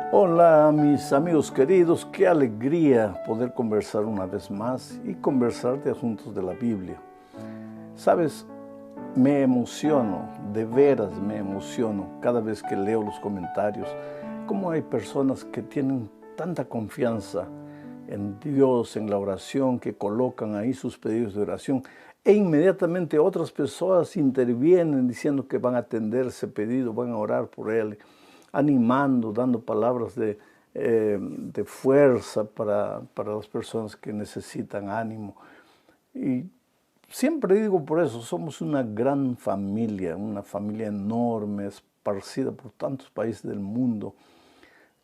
Hola mis amigos queridos, qué alegría poder conversar una vez más y conversar de asuntos de la Biblia. Sabes, me emociono, de veras me emociono cada vez que leo los comentarios, cómo hay personas que tienen tanta confianza en Dios, en la oración, que colocan ahí sus pedidos de oración e inmediatamente otras personas intervienen diciendo que van a atender ese pedido, van a orar por él, animando, dando palabras de fuerza para las personas que necesitan ánimo. Y siempre digo por eso, somos una gran familia, una familia enorme, esparcida por tantos países del mundo.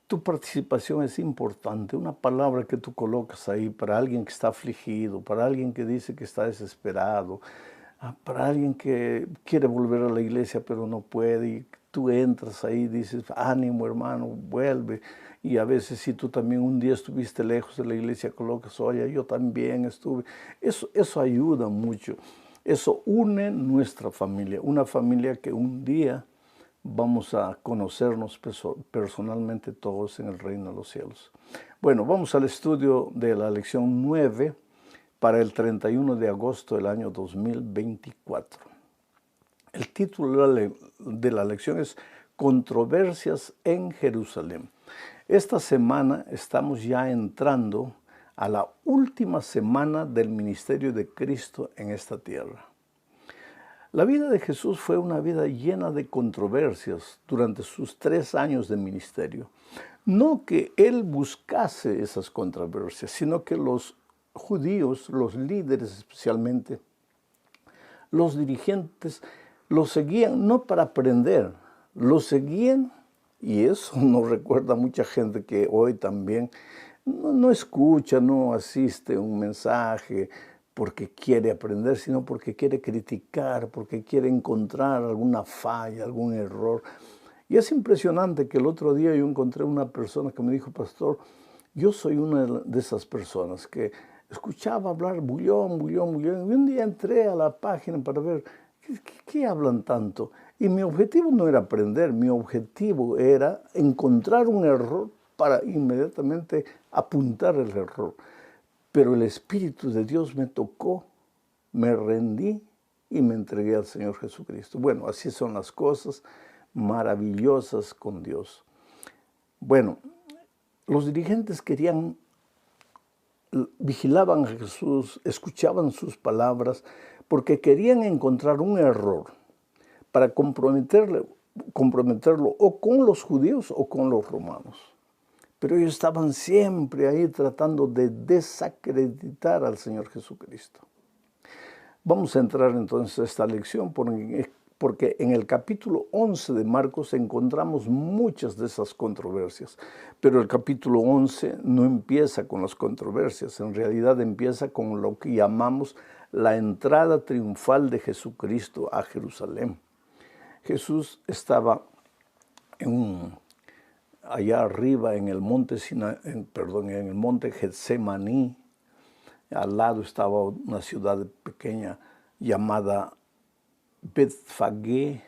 Tu participación es importante, una palabra que tú colocas ahí para alguien que está afligido, para alguien que dice que está desesperado, para alguien que quiere volver a la iglesia pero no puede, y tú entras ahí y dices, ánimo hermano, vuelve. Y a veces si tú también un día estuviste lejos de la iglesia, colocas, oye, yo también estuve. Eso ayuda mucho, eso une nuestra familia, una familia que un día vamos a conocernos personalmente todos en el reino de los cielos. Bueno, vamos al estudio de la lección 9 para el 31 de agosto del año 2024. El título de la lección es Controversias en Jerusalén. Esta semana estamos ya entrando a la última semana del ministerio de Cristo en esta tierra. La vida de Jesús fue una vida llena de controversias durante sus 3 años de ministerio. No que él buscase esas controversias, sino que los judíos, los líderes especialmente, los dirigentes, lo seguían no para aprender, lo seguían, y eso nos recuerda a mucha gente que hoy también no escucha, no asiste a un mensaje porque quiere aprender, sino porque quiere criticar, porque quiere encontrar alguna falla, algún error. Y es impresionante que el otro día yo encontré una persona que me dijo, pastor, yo soy una de esas personas que escuchaba hablar bullón, bullón, bullón, y un día entré a la página para ver qué hablan tanto. Y mi objetivo no era aprender, mi objetivo era encontrar un error para inmediatamente apuntar el error. Pero el Espíritu de Dios me tocó, me rendí y me entregué al Señor Jesucristo. Bueno, así son las cosas maravillosas con Dios. Bueno, los dirigentes vigilaban a Jesús, escuchaban sus palabras, porque querían encontrar un error para comprometerlo o con los judíos o con los romanos. Pero ellos estaban siempre ahí tratando de desacreditar al Señor Jesucristo. Vamos a entrar entonces a esta lección porque en el capítulo 11 de Marcos encontramos muchas de esas controversias. Pero el capítulo 11 no empieza con las controversias, en realidad empieza con lo que llamamos la entrada triunfal de Jesucristo a Jerusalén. Jesús estaba allá arriba en el monte en el monte Getsemaní. Al lado estaba una ciudad pequeña llamada Betfagé.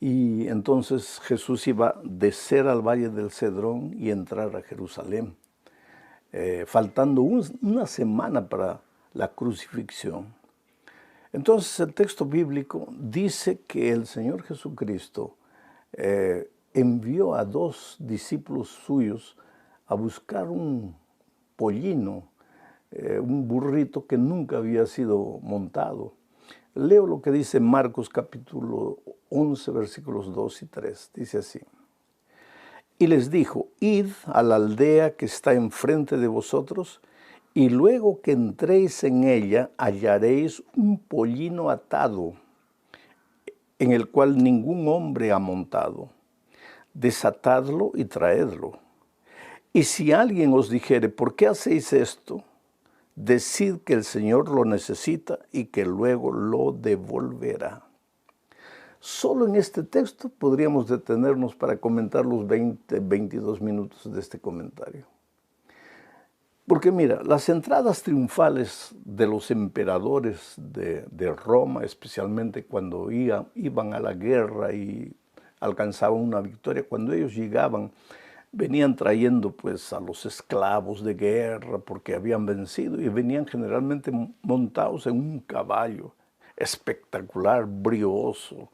Y entonces Jesús iba a descer al valle del Cedrón y entrar a Jerusalén, faltando una semana para la crucifixión. Entonces el texto bíblico dice que el Señor Jesucristo envió a 2 discípulos suyos a buscar un pollino, un burrito que nunca había sido montado. Leo lo que dice Marcos capítulo 11, versículos 2 y 3. Dice así. Y les dijo, id a la aldea que está enfrente de vosotros, y luego que entréis en ella hallaréis un pollino atado, en el cual ningún hombre ha montado. Desatadlo y traedlo. Y si alguien os dijere, ¿por qué hacéis esto? Decid que el Señor lo necesita y que luego lo devolverá. Solo en este texto podríamos detenernos para comentar los 22 minutos de este comentario. Porque mira, las entradas triunfales de los emperadores de Roma, especialmente cuando iban a la guerra y alcanzaban una victoria, cuando ellos llegaban, venían trayendo pues a los esclavos de guerra porque habían vencido y venían generalmente montados en un caballo espectacular, brioso.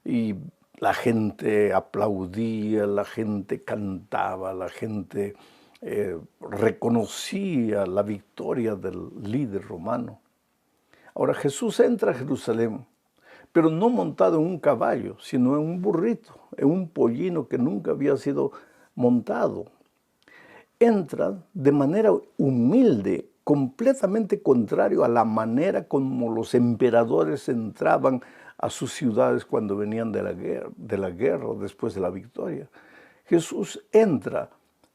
Y la gente aplaudía, la gente cantaba, la gente reconocía la victoria del líder romano. Ahora Jesús entra a Jerusalén, pero no montado en un caballo, sino en un burrito, en un pollino que nunca había sido montado. Entra de manera humilde, completamente contrario a la manera como los emperadores entraban a sus ciudades cuando venían de la guerra después de la victoria. Jesús entra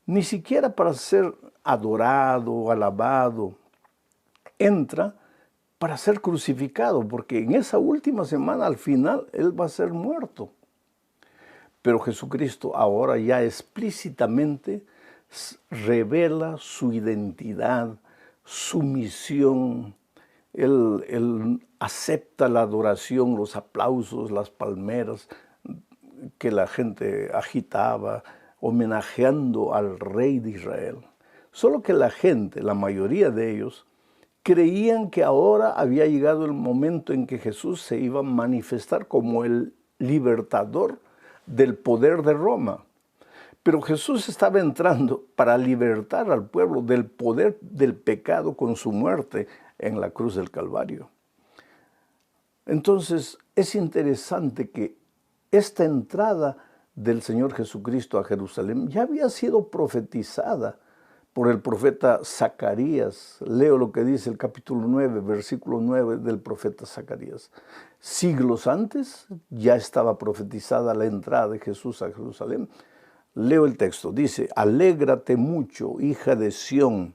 ni siquiera para ser adorado, alabado, entra para ser crucificado, porque en esa última semana al final Él va a ser muerto. Pero Jesucristo ahora ya explícitamente revela su identidad, su misión. Él acepta la adoración, los aplausos, las palmeras que la gente agitaba, homenajeando al Rey de Israel. Solo que la gente, la mayoría de ellos, creían que ahora había llegado el momento en que Jesús se iba a manifestar como el libertador del poder de Roma. Pero Jesús estaba entrando para libertar al pueblo del poder del pecado con su muerte en la cruz del Calvario. Entonces es interesante que esta entrada del Señor Jesucristo a Jerusalén ya había sido profetizada por el profeta Zacarías. Leo lo que dice el capítulo 9, versículo 9 del profeta Zacarías. Siglos antes ya estaba profetizada la entrada de Jesús a Jerusalén. Leo el texto, dice: alégrate mucho, hija de Sión,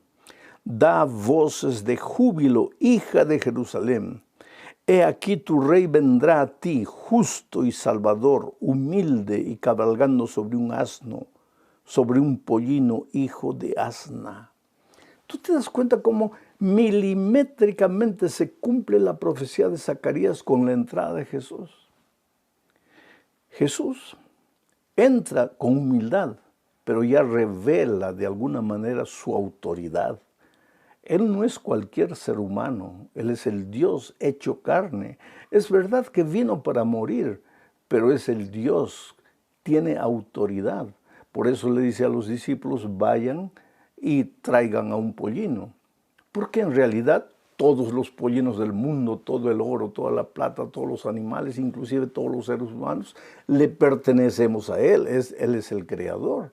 da voces de júbilo, hija de Jerusalén. He aquí tu rey vendrá a ti, justo y salvador, humilde y cabalgando sobre un asno, sobre un pollino, hijo de asna. ¿Tú te das cuenta cómo milimétricamente se cumple la profecía de Zacarías con la entrada de Jesús? Jesús entra con humildad, pero ya revela de alguna manera su autoridad. Él no es cualquier ser humano, Él es el Dios hecho carne. Es verdad que vino para morir, pero es el Dios, tiene autoridad. Por eso le dice a los discípulos, vayan y traigan a un pollino. Porque en realidad todos los pollinos del mundo, todo el oro, toda la plata, todos los animales, inclusive todos los seres humanos, le pertenecemos a Él. Él es el creador.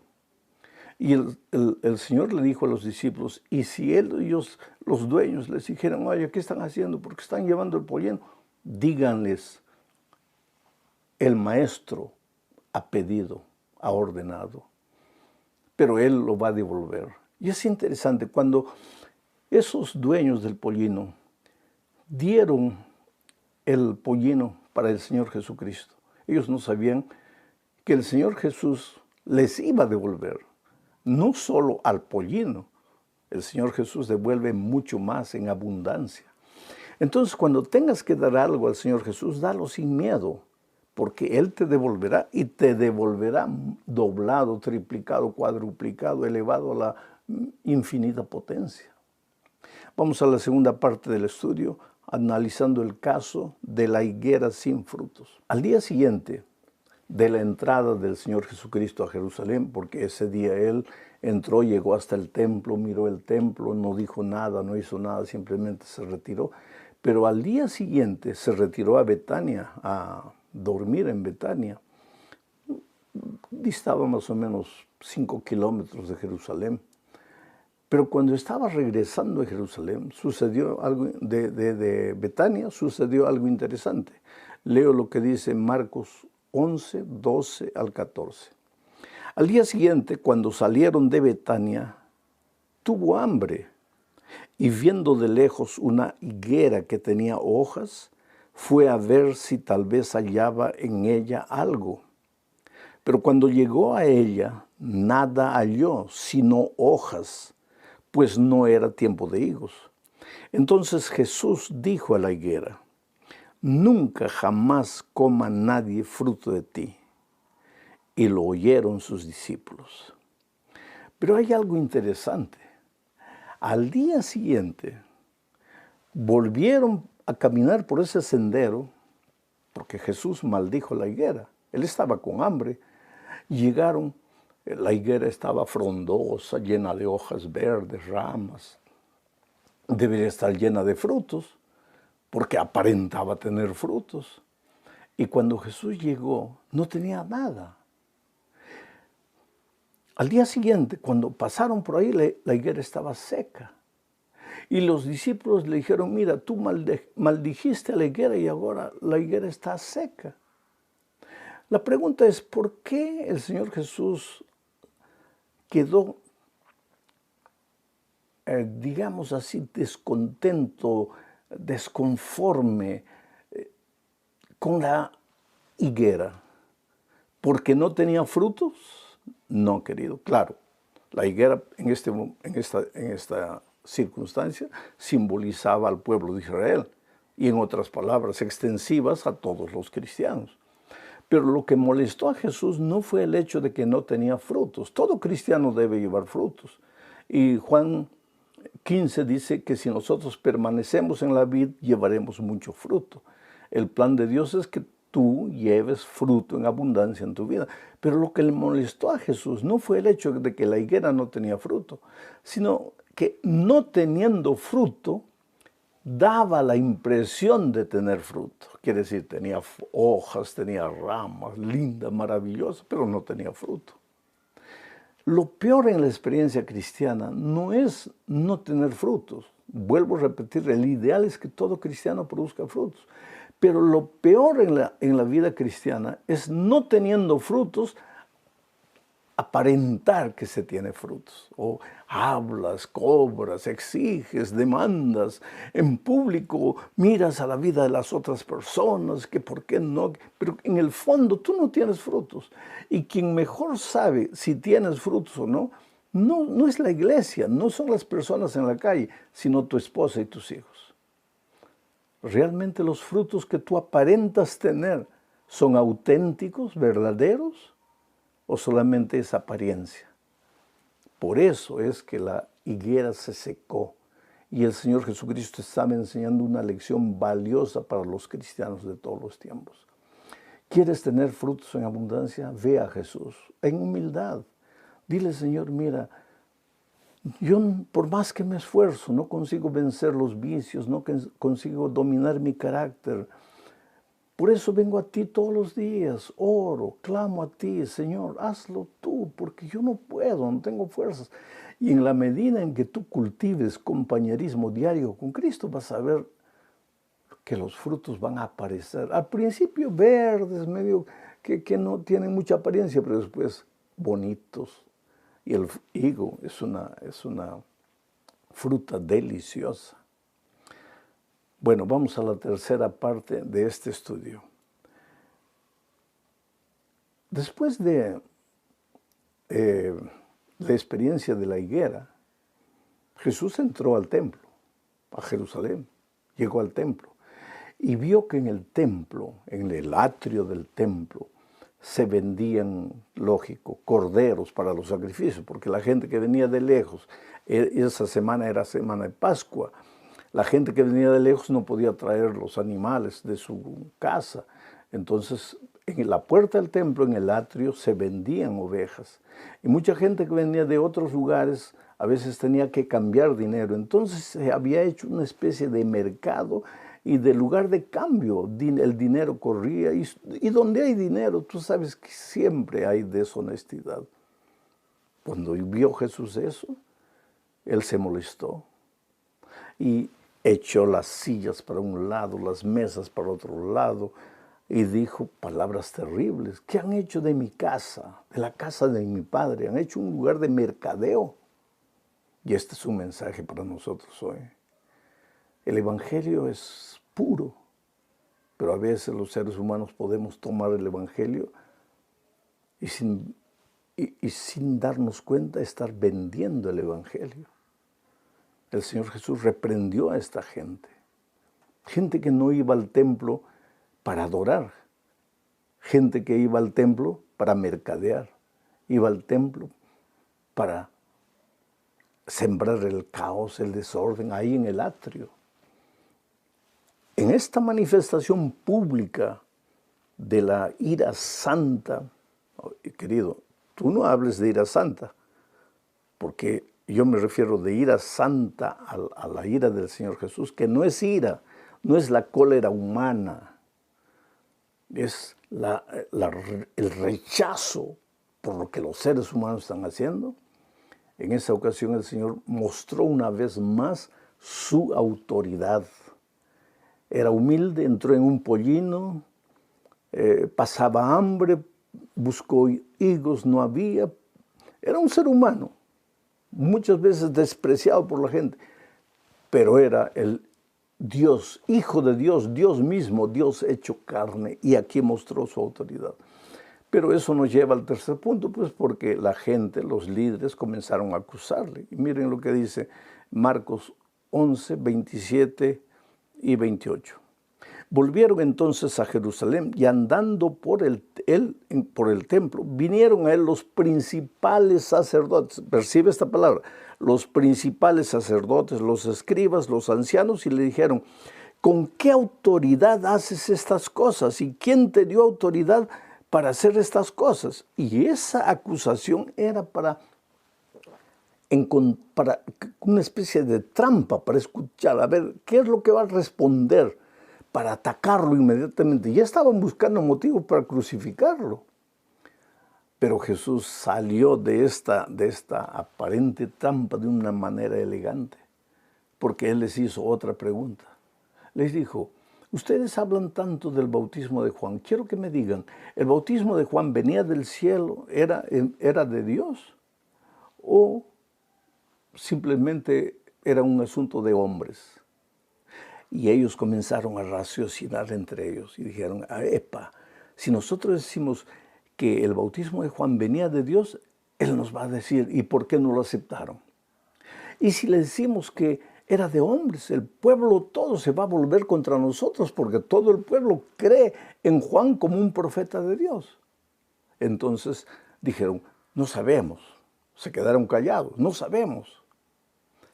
Y el Señor le dijo a los discípulos, y si ellos, los dueños, les dijeran, oye, ¿qué están haciendo? ¿Por qué están llevando el pollino? Díganles, el maestro ha pedido, ha ordenado, pero Él lo va a devolver. Y es interesante, cuando esos dueños del pollino dieron el pollino para el Señor Jesucristo, ellos no sabían que el Señor Jesús les iba a devolver. No solo al pollino, el Señor Jesús devuelve mucho más en abundancia. Entonces, cuando tengas que dar algo al Señor Jesús, dalo sin miedo, porque Él te devolverá y te devolverá doblado, triplicado, cuadruplicado, elevado a la infinita potencia. Vamos a la segunda parte del estudio, analizando el caso de la higuera sin frutos. Al día siguiente de la entrada del Señor Jesucristo a Jerusalén, porque ese día Él entró, llegó hasta el templo, miró el templo, no dijo nada, no hizo nada, simplemente se retiró. Pero al día siguiente se retiró a Betania, a dormir en Betania. Distaba más o menos 5 kilómetros de Jerusalén. Pero cuando estaba regresando a Jerusalén, sucedió algo de Betania, sucedió algo interesante. Leo lo que dice Marcos 11, 12 al 14. Al día siguiente, cuando salieron de Betania, tuvo hambre y viendo de lejos una higuera que tenía hojas, fue a ver si tal vez hallaba en ella algo. Pero cuando llegó a ella, nada halló, sino hojas, pues no era tiempo de higos. Entonces Jesús dijo a la higuera, nunca jamás coma nadie fruto de ti. Y lo oyeron sus discípulos. Pero hay algo interesante. Al día siguiente, volvieron a caminar por ese sendero, porque Jesús maldijo la higuera. Él estaba con hambre. Llegaron, la higuera estaba frondosa, llena de hojas verdes, ramas. Debería estar llena de frutos, porque aparentaba tener frutos. Y cuando Jesús llegó, no tenía nada. Al día siguiente, cuando pasaron por ahí, la higuera estaba seca. Y los discípulos le dijeron, mira, tú maldijiste a la higuera y ahora la higuera está seca. La pregunta es, ¿por qué el Señor Jesús quedó, digamos así, descontento, desconforme con la higuera? ¿Porque no tenía frutos? No, querido, claro. La higuera en esta circunstancia simbolizaba al pueblo de Israel y, en otras palabras, extensivas a todos los cristianos. Pero lo que molestó a Jesús no fue el hecho de que no tenía frutos. Todo cristiano debe llevar frutos. Y Juan 15 dice que si nosotros permanecemos en la vid, llevaremos mucho fruto. El plan de Dios es que tú lleves fruto en abundancia en tu vida. Pero lo que le molestó a Jesús no fue el hecho de que la higuera no tenía fruto, sino que no teniendo fruto, daba la impresión de tener fruto. Quiere decir, tenía hojas, tenía ramas, linda, maravillosa, pero no tenía fruto. Lo peor en la experiencia cristiana no es no tener frutos. Vuelvo a repetir, el ideal es que todo cristiano produzca frutos. Pero lo peor en la vida cristiana es, no teniendo frutos, aparentar que se tiene frutos. O hablas, cobras, exiges, demandas. En público miras a la vida de las otras personas, que por qué no. Pero en el fondo tú no tienes frutos. Y quien mejor sabe si tienes frutos o no, no es la iglesia, no son las personas en la calle, sino tu esposa y tus hijos. ¿Realmente los frutos que tú aparentas tener son auténticos, verdaderos, o solamente es apariencia? Por eso es que la higuera se secó y el Señor Jesucristo estaba enseñando una lección valiosa para los cristianos de todos los tiempos. ¿Quieres tener frutos en abundancia? Ve a Jesús en humildad. Dile, Señor, mira, yo por más que me esfuerzo, no consigo vencer los vicios, no consigo dominar mi carácter. Por eso vengo a ti todos los días, oro, clamo a ti, Señor, hazlo tú, porque yo no puedo, no tengo fuerzas. Y en la medida en que tú cultives compañerismo diario con Cristo, vas a ver que los frutos van a aparecer. Al principio verdes, medio que no tienen mucha apariencia, pero después bonitos. Y el higo es una fruta deliciosa. Bueno, vamos a la tercera parte de este estudio. Después de la experiencia de la higuera, Jesús entró al templo, a Jerusalén, llegó al templo y vio que en el templo, en el atrio del templo, se vendían, lógico, corderos para los sacrificios, porque la gente que venía de lejos, esa semana era semana de Pascua, la gente que venía de lejos no podía traer los animales de su casa. Entonces, en la puerta del templo, en el atrio, se vendían ovejas. Y mucha gente que venía de otros lugares a veces tenía que cambiar dinero. Entonces se había hecho una especie de mercado y de lugar de cambio. El dinero corría. Y donde hay dinero, tú sabes que siempre hay deshonestidad. Cuando vio Jesús eso, él se molestó y echó las sillas para un lado, las mesas para otro lado, y dijo palabras terribles. ¿Qué han hecho de mi casa, de la casa de mi padre? Han hecho un lugar de mercadeo. Y este es un mensaje para nosotros hoy. El Evangelio es puro, pero a veces los seres humanos podemos tomar el Evangelio y sin darnos cuenta estar vendiendo el Evangelio. El Señor Jesús reprendió a esta gente. Gente que no iba al templo para adorar. Gente que iba al templo para mercadear. Iba al templo para sembrar el caos, el desorden ahí en el atrio. En esta manifestación pública de la ira santa, querido, tú no hables de ira santa, porque yo me refiero de ira santa a la ira del Señor Jesús, que no es ira, no es la cólera humana, es el rechazo por lo que los seres humanos están haciendo. En esa ocasión el Señor mostró una vez más su autoridad. Era humilde, entró en un pollino, pasaba hambre, buscó higos, no había. Era un ser humano, muchas veces despreciado por la gente, pero era el Dios, Hijo de Dios, Dios mismo, Dios hecho carne, y aquí mostró su autoridad. Pero eso nos lleva al tercer punto, pues porque la gente, los líderes, comenzaron a acusarle. Y miren lo que dice Marcos 11, 27 y 28. Volvieron entonces a Jerusalén y andando por el templo, vinieron a él los principales sacerdotes. Percibe esta palabra, los principales sacerdotes, los escribas, los ancianos, y le dijeron, ¿con qué autoridad haces estas cosas? ¿Y quién te dio autoridad para hacer estas cosas? Y esa acusación era para una especie de trampa para escuchar, a ver, ¿qué es lo que va a responder? Para atacarlo inmediatamente. Ya estaban buscando motivos para crucificarlo. Pero Jesús salió de esta aparente trampa de una manera elegante, porque Él les hizo otra pregunta. Les dijo, ustedes hablan tanto del bautismo de Juan, quiero que me digan, ¿el bautismo de Juan venía del cielo, era de Dios? ¿O simplemente era un asunto de hombres? Y ellos comenzaron a raciocinar entre ellos y dijeron, epa, si nosotros decimos que el bautismo de Juan venía de Dios, Él nos va a decir, ¿y por qué no lo aceptaron? Y si le decimos que era de hombres, el pueblo todo se va a volver contra nosotros porque todo el pueblo cree en Juan como un profeta de Dios. Entonces dijeron, no sabemos, se quedaron callados, no sabemos.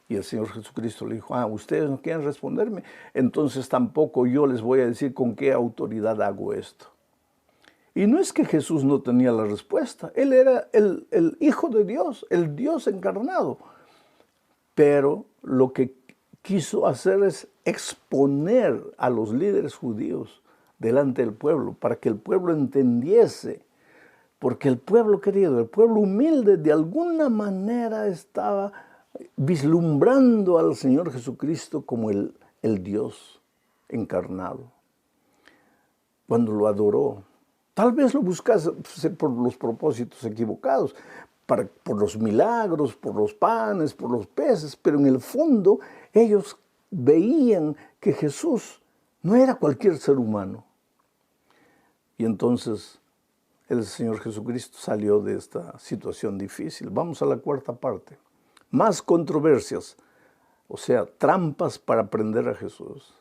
Y el Señor Jesucristo le dijo, ustedes no quieren responderme, entonces tampoco yo les voy a decir con qué autoridad hago esto. Y no es que Jesús no tenía la respuesta, Él era el Hijo de Dios, el Dios encarnado. Pero lo que quiso hacer es exponer a los líderes judíos delante del pueblo, para que el pueblo entendiese. Porque el pueblo querido, el pueblo humilde, de alguna manera estaba vislumbrando al Señor Jesucristo como el Dios encarnado. Cuando lo adoró, tal vez lo buscase por los propósitos equivocados, por los milagros, por los panes, por los peces, pero en el fondo ellos veían que Jesús no era cualquier ser humano. Y entonces el Señor Jesucristo salió de esta situación difícil. Vamos a la cuarta parte. Más controversias, o sea, trampas para prender a Jesús.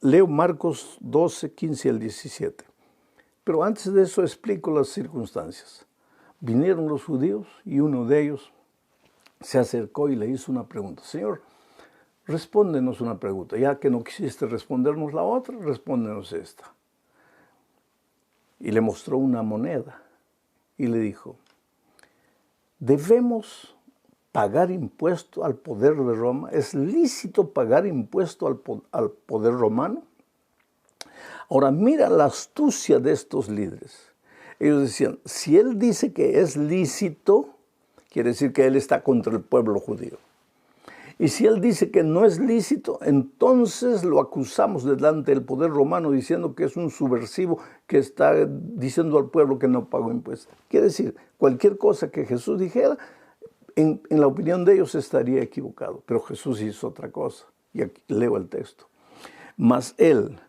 Leo Marcos 12, 15 al 17. Pero antes de eso explico las circunstancias. Vinieron los judíos y uno de ellos se acercó y le hizo una pregunta. Señor, respóndenos una pregunta. Ya que no quisiste respondernos la otra, respóndenos esta. Y le mostró una moneda y le dijo, ¿debemos pagar impuesto al poder de Roma? ¿Es lícito pagar impuesto al poder romano? Ahora mira la astucia de estos líderes. Ellos decían, si él dice que es lícito, quiere decir que él está contra el pueblo judío. Y si él dice que no es lícito, entonces lo acusamos delante del poder romano diciendo que es un subversivo que está diciendo al pueblo que no pagó impuestos. Quiere decir, cualquier cosa que Jesús dijera, en la opinión de ellos estaría equivocado. Pero Jesús hizo otra cosa. Y aquí leo el texto. Mas él,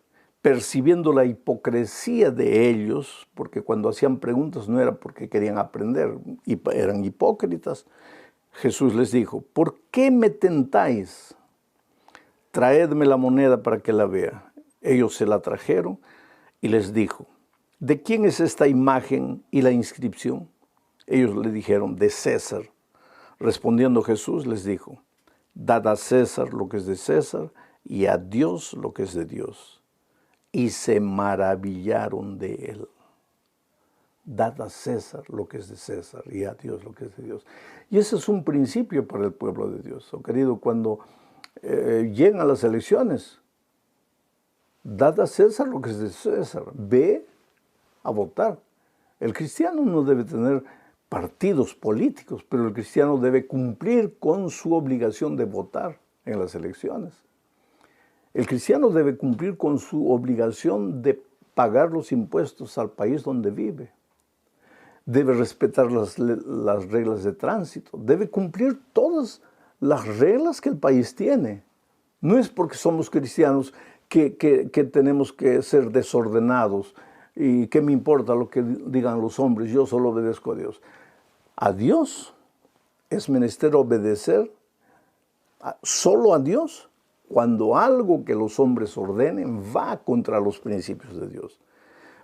percibiendo la hipocresía de ellos, porque cuando hacían preguntas no era porque querían aprender, eran hipócritas, Jesús les dijo, ¿por qué me tentáis? Traedme la moneda para que la vea. Ellos se la trajeron y les dijo, ¿de quién es esta imagen y la inscripción? Ellos le dijeron, de César. Respondiendo Jesús les dijo, dad a César lo que es de César y a Dios lo que es de Dios. Y se maravillaron de él. Dad a César lo que es de César y a Dios lo que es de Dios. Y ese es un principio para el pueblo de Dios. Oh, querido, cuando llegan a las elecciones, dad a César lo que es de César. Ve a votar. El cristiano no debe tener partidos políticos, pero el cristiano debe cumplir con su obligación de votar en las elecciones. El cristiano debe cumplir con su obligación de pagar los impuestos al país donde vive. Debe respetar las reglas de tránsito. Debe cumplir todas las reglas que el país tiene. No es porque somos cristianos que tenemos que ser desordenados y que me importa lo que digan los hombres, yo solo obedezco a Dios. A Dios es menester obedecer solo a Dios cuando algo que los hombres ordenen va contra los principios de Dios.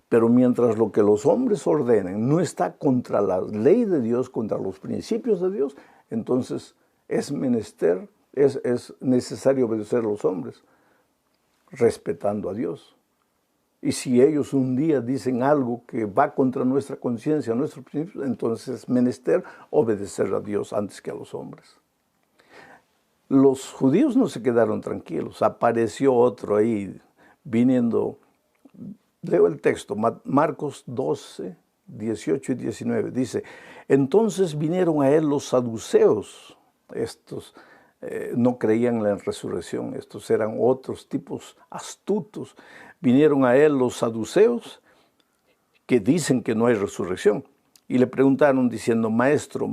Pero mientras lo que los hombres ordenen no está contra la ley de Dios, contra los principios de Dios, entonces es necesario obedecer a los hombres, respetando a Dios. Y si ellos un día dicen algo que va contra nuestra conciencia, nuestros principios, entonces es menester obedecer a Dios antes que a los hombres. Los judíos no se quedaron tranquilos. Apareció otro ahí viniendo. Leo el texto, Marcos 12, 18 y 19. Dice, entonces vinieron a él los saduceos. Estos no creían en la resurrección. Estos eran otros tipos astutos. Vinieron a él los saduceos que dicen que no hay resurrección. Y le preguntaron diciendo, maestro,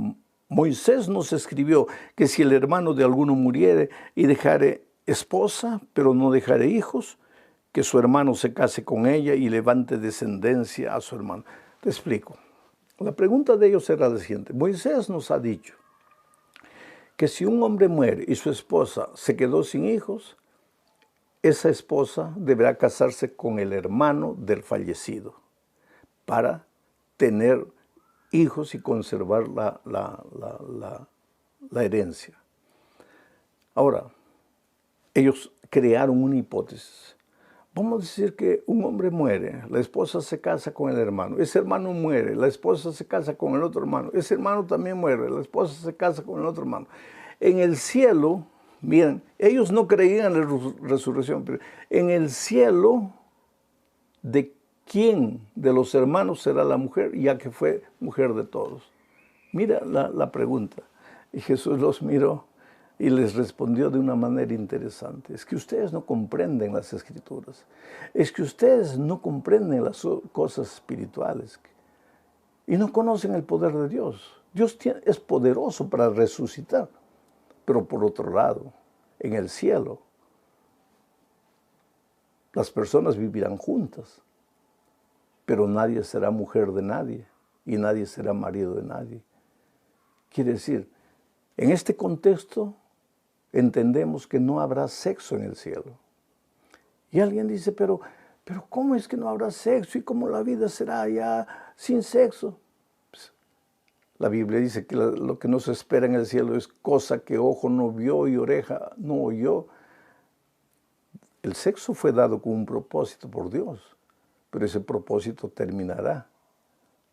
Moisés nos escribió que si el hermano de alguno muriere y dejare esposa, pero no dejare hijos, que su hermano se case con ella y levante descendencia a su hermano. Te explico. La pregunta de ellos era la siguiente. Moisés nos ha dicho que si un hombre muere y su esposa se quedó sin hijos, esa esposa deberá casarse con el hermano del fallecido para tener hijos y conservar la herencia. Ahora, ellos crearon una hipótesis. Vamos a decir que un hombre muere, la esposa se casa con el hermano, ese hermano muere, la esposa se casa con el otro hermano, ese hermano también muere, la esposa se casa con el otro hermano. En el cielo, miren, ellos no creían en la resurrección, pero en el cielo, ¿de quién de los hermanos será la mujer, ya que fue mujer de todos? Mira la pregunta. Y Jesús los miró y les respondió de una manera interesante. Es que ustedes no comprenden las Escrituras. Es que ustedes no comprenden las cosas espirituales. Y no conocen el poder de Dios. Dios es poderoso para resucitar. Pero por otro lado, en el cielo, las personas vivirán juntas. Pero nadie será mujer de nadie. Y nadie será marido de nadie. Quiere decir, en este contexto, entendemos que no habrá sexo en el cielo. Y alguien dice, pero ¿cómo es que no habrá sexo? ¿Y cómo la vida será ya sin sexo? Pues, la Biblia dice que lo que nos espera en el cielo es cosa que ojo no vio y oreja no oyó. El sexo fue dado con un propósito por Dios, pero ese propósito terminará.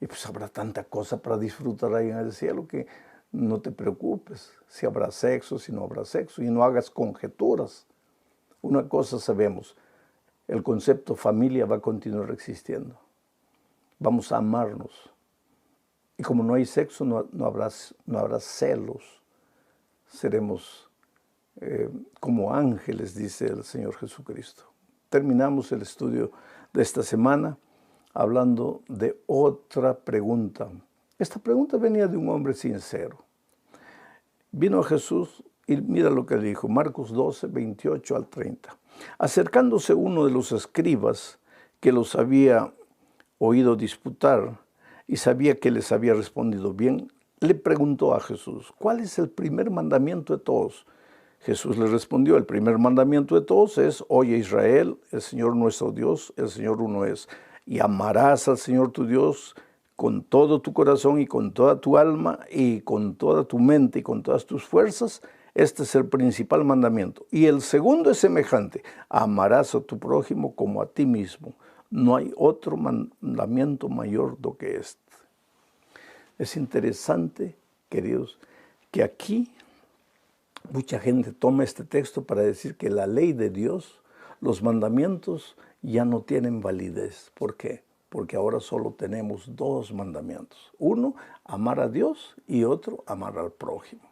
Y pues habrá tanta cosa para disfrutar ahí en el cielo que no te preocupes si habrá sexo, si no habrá sexo, y no hagas conjeturas. Una cosa sabemos, el concepto familia va a continuar existiendo. Vamos a amarnos. Y como no hay sexo, no habrá celos. Seremos como ángeles, dice el Señor Jesucristo. Terminamos el estudio de esta semana hablando de otra pregunta. Esta pregunta venía de un hombre sincero. Vino a Jesús y mira lo que dijo, Marcos 12, 28 al 30. Acercándose uno de los escribas que los había oído disputar y sabía que les había respondido bien, le preguntó a Jesús, ¿cuál es el primer mandamiento de todos? Jesús le respondió, el primer mandamiento de todos es, oye Israel, el Señor nuestro Dios, el Señor uno es, y amarás al Señor tu Dios con todo tu corazón y con toda tu alma y con toda tu mente y con todas tus fuerzas. Este es el principal mandamiento. Y el segundo es semejante: amarás a tu prójimo como a ti mismo. No hay otro mandamiento mayor do que este. Es interesante, queridos, que aquí mucha gente toma este texto para decir que la ley de Dios, los mandamientos, ya no tienen validez. ¿Por qué? Porque ahora solo tenemos dos mandamientos. Uno, amar a Dios, y otro, amar al prójimo.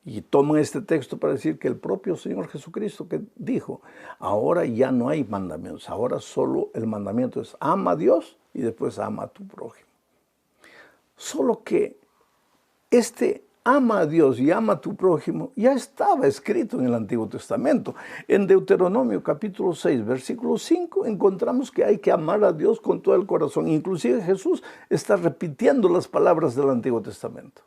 Y toman este texto para decir que el propio Señor Jesucristo que dijo, ahora ya no hay mandamientos, ahora solo el mandamiento es ama a Dios y después ama a tu prójimo. Solo que este ama a Dios y ama a tu prójimo ya estaba escrito en el Antiguo Testamento. En Deuteronomio capítulo 6, versículo 5, encontramos que hay que amar a Dios con todo el corazón. Inclusive Jesús está repitiendo las palabras del Antiguo Testamento.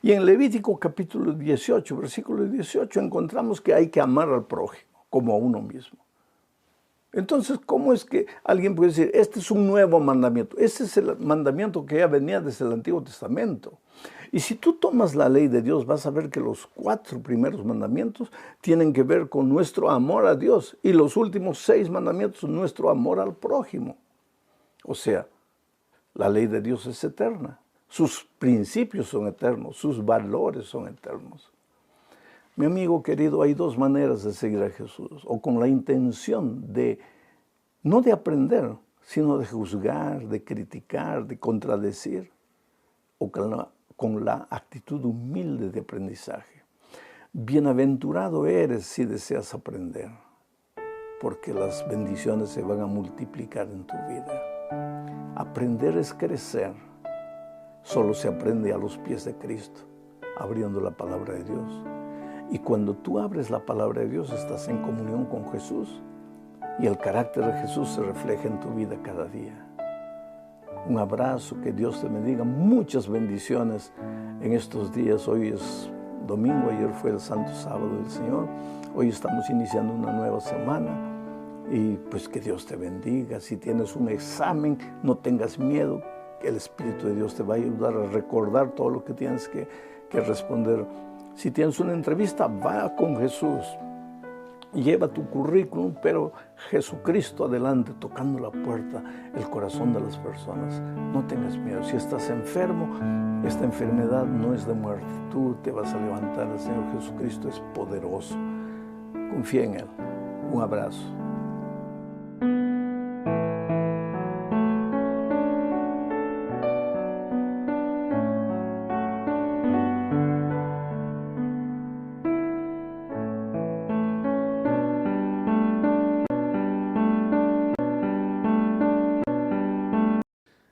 Y en Levítico capítulo 18, versículo 18, encontramos que hay que amar al prójimo como a uno mismo. Entonces, ¿cómo es que alguien puede decir, este es un nuevo mandamiento? Este es el mandamiento que ya venía desde el Antiguo Testamento. Y si tú tomas la ley de Dios, vas a ver que los 4 primeros mandamientos tienen que ver con nuestro amor a Dios. Y los últimos 6 mandamientos, nuestro amor al prójimo. O sea, la ley de Dios es eterna. Sus principios son eternos, sus valores son eternos. Mi amigo querido, hay 2 maneras de seguir a Jesús, o con la intención de, no de aprender, sino de juzgar, de criticar, de contradecir, o con la actitud humilde de aprendizaje. Bienaventurado eres si deseas aprender, porque las bendiciones se van a multiplicar en tu vida. Aprender es crecer. Solo se aprende a los pies de Cristo, abriendo la palabra de Dios. Y cuando tú abres la palabra de Dios, estás en comunión con Jesús y el carácter de Jesús se refleja en tu vida cada día. Un abrazo, que Dios te bendiga, muchas bendiciones en estos días. Hoy es domingo, ayer fue el Santo Sábado del Señor. Hoy estamos iniciando una nueva semana y pues que Dios te bendiga. Si tienes un examen, no tengas miedo. El Espíritu de Dios te va a ayudar a recordar todo lo que tienes que responder. Si tienes una entrevista, va con Jesús. Lleva tu currículum, pero Jesucristo adelante, tocando la puerta, el corazón de las personas. No tengas miedo. Si estás enfermo, esta enfermedad no es de muerte. Tú te vas a levantar. El Señor Jesucristo es poderoso. Confía en Él. Un abrazo.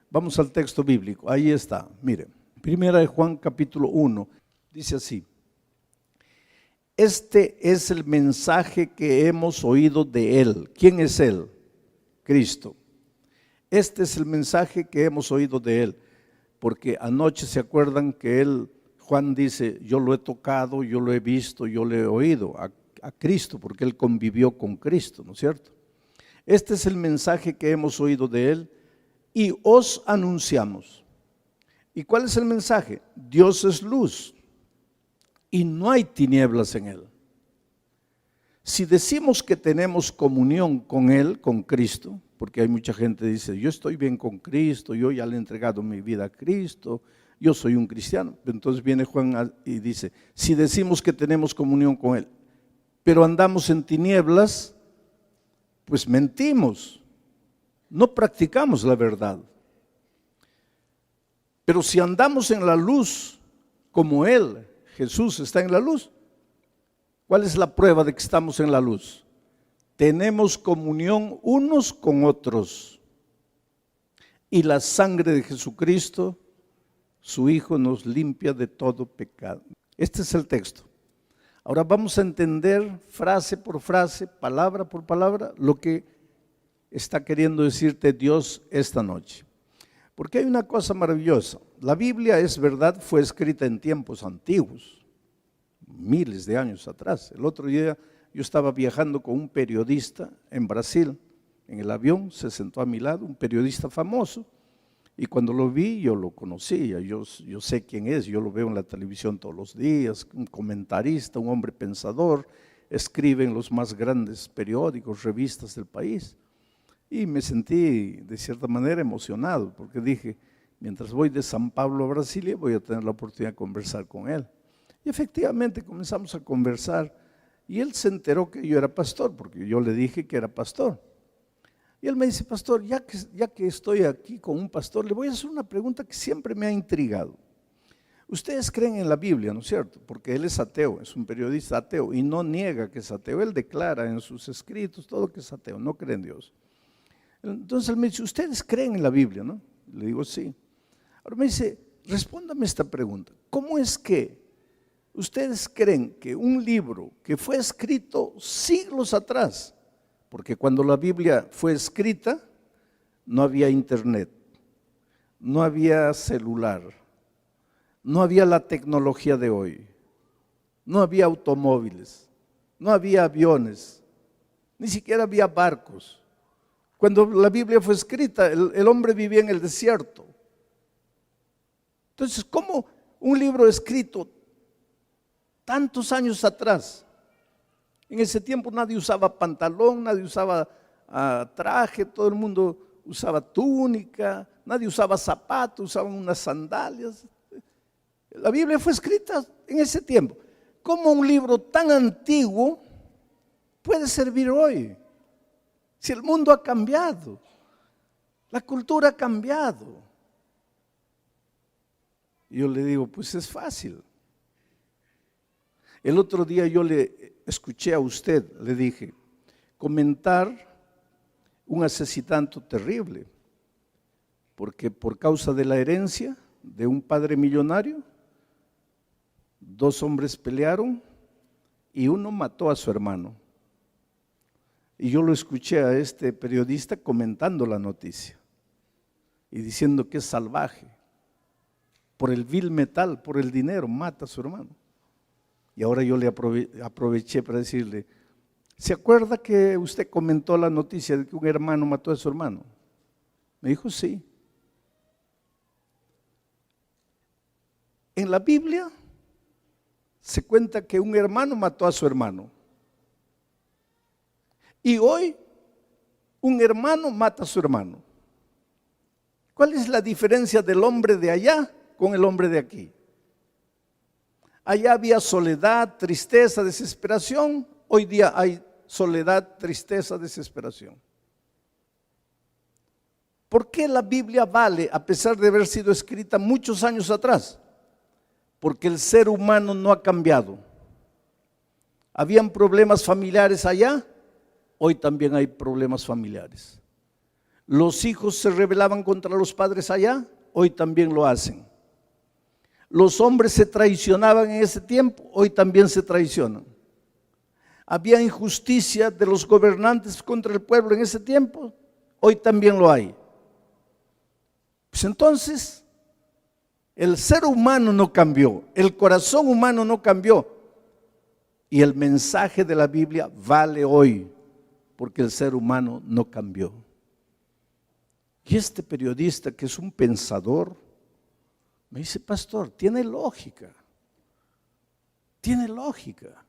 Vamos al texto bíblico, ahí está, miren, 1 Juan capítulo 1, dice así: este es el mensaje que hemos oído de Él. ¿Quién es Él? Cristo. Este es el mensaje que hemos oído de Él, porque anoche se acuerdan que Juan dice, yo lo he tocado, yo lo he visto, yo lo he oído a Cristo, porque Él convivió con Cristo, ¿no es cierto? Este es el mensaje que hemos oído de Él y os anunciamos. ¿Y cuál es el mensaje? Dios es luz y no hay tinieblas en Él. Si decimos que tenemos comunión con Él, con Cristo, porque hay mucha gente que dice, yo estoy bien con Cristo, yo ya le he entregado mi vida a Cristo, yo soy un cristiano. Entonces viene Juan y dice, si decimos que tenemos comunión con Él, pero andamos en tinieblas, pues mentimos. No practicamos la verdad. Pero si andamos en la luz, como Él, Jesús, está en la luz, ¿cuál es la prueba de que estamos en la luz? Tenemos comunión unos con otros. Y la sangre de Jesucristo, su Hijo, nos limpia de todo pecado. Este es el texto. Ahora vamos a entender frase por frase, palabra por palabra, lo que está queriendo decirte Dios esta noche. Porque hay una cosa maravillosa. La Biblia, es verdad, fue escrita en tiempos antiguos, miles de años atrás. El otro día yo estaba viajando con un periodista en Brasil, en el avión, se sentó a mi lado, un periodista famoso, Y cuando lo vi, yo lo conocía, yo sé quién es, yo lo veo en la televisión todos los días, un comentarista, un hombre pensador, escribe en los más grandes periódicos, revistas del país. Y me sentí de cierta manera emocionado, porque dije, mientras voy de San Pablo a Brasilia, voy a tener la oportunidad de conversar con él. Y efectivamente comenzamos a conversar, y él se enteró que yo era pastor, porque yo le dije que era pastor. Y él me dice, pastor, ya que estoy aquí con un pastor, le voy a hacer una pregunta que siempre me ha intrigado. Ustedes creen en la Biblia, ¿no es cierto? Porque él es ateo, es un periodista ateo y no niega que es ateo. Él declara en sus escritos todo que es ateo, no cree en Dios. Entonces él me dice, ¿ustedes creen en la Biblia, no? Le digo, sí. Ahora me dice, respóndame esta pregunta. ¿Cómo es que ustedes creen que un libro que fue escrito siglos atrás, porque cuando la Biblia fue escrita no había internet, no había celular, no había la tecnología de hoy, no había automóviles, no había aviones, ni siquiera había barcos? Cuando la Biblia fue escrita, el hombre vivía en el desierto. Entonces, ¿cómo un libro escrito tantos años atrás? En ese tiempo nadie usaba pantalón, nadie usaba traje, todo el mundo usaba túnica, nadie usaba zapatos, usaban unas sandalias. La Biblia fue escrita en ese tiempo. ¿Cómo un libro tan antiguo puede servir hoy? Si el mundo ha cambiado, la cultura ha cambiado. Y yo le digo, pues es fácil. El otro día yo le escuché a usted, le dije, comentar un asesinato terrible, porque por causa de la herencia de un padre millonario, 2 hombres pelearon y uno mató a su hermano. Y yo lo escuché a este periodista comentando la noticia y diciendo que es salvaje, por el vil metal, por el dinero, mata a su hermano. Y ahora yo le aproveché para decirle, ¿se acuerda que usted comentó la noticia de que un hermano mató a su hermano? Me dijo, sí. En la Biblia se cuenta que un hermano mató a su hermano. Y hoy un hermano mata a su hermano. ¿Cuál es la diferencia del hombre de allá con el hombre de aquí? Allá había soledad, tristeza, desesperación. Hoy día hay soledad, tristeza, desesperación. ¿Por qué la Biblia vale a pesar de haber sido escrita muchos años atrás? Porque el ser humano no ha cambiado. ¿Habían problemas familiares allá? Hoy también hay problemas familiares. ¿Los hijos se rebelaban contra los padres allá? Hoy también lo hacen. ¿Los hombres se traicionaban en ese tiempo? Hoy también se traicionan. ¿Había injusticia de los gobernantes contra el pueblo en ese tiempo? Hoy también lo hay. Pues entonces, el ser humano no cambió, el corazón humano no cambió, y el mensaje de la Biblia vale hoy, porque el ser humano no cambió. Y este periodista, que es un pensador, me dice, pastor, tiene lógica, tiene lógica.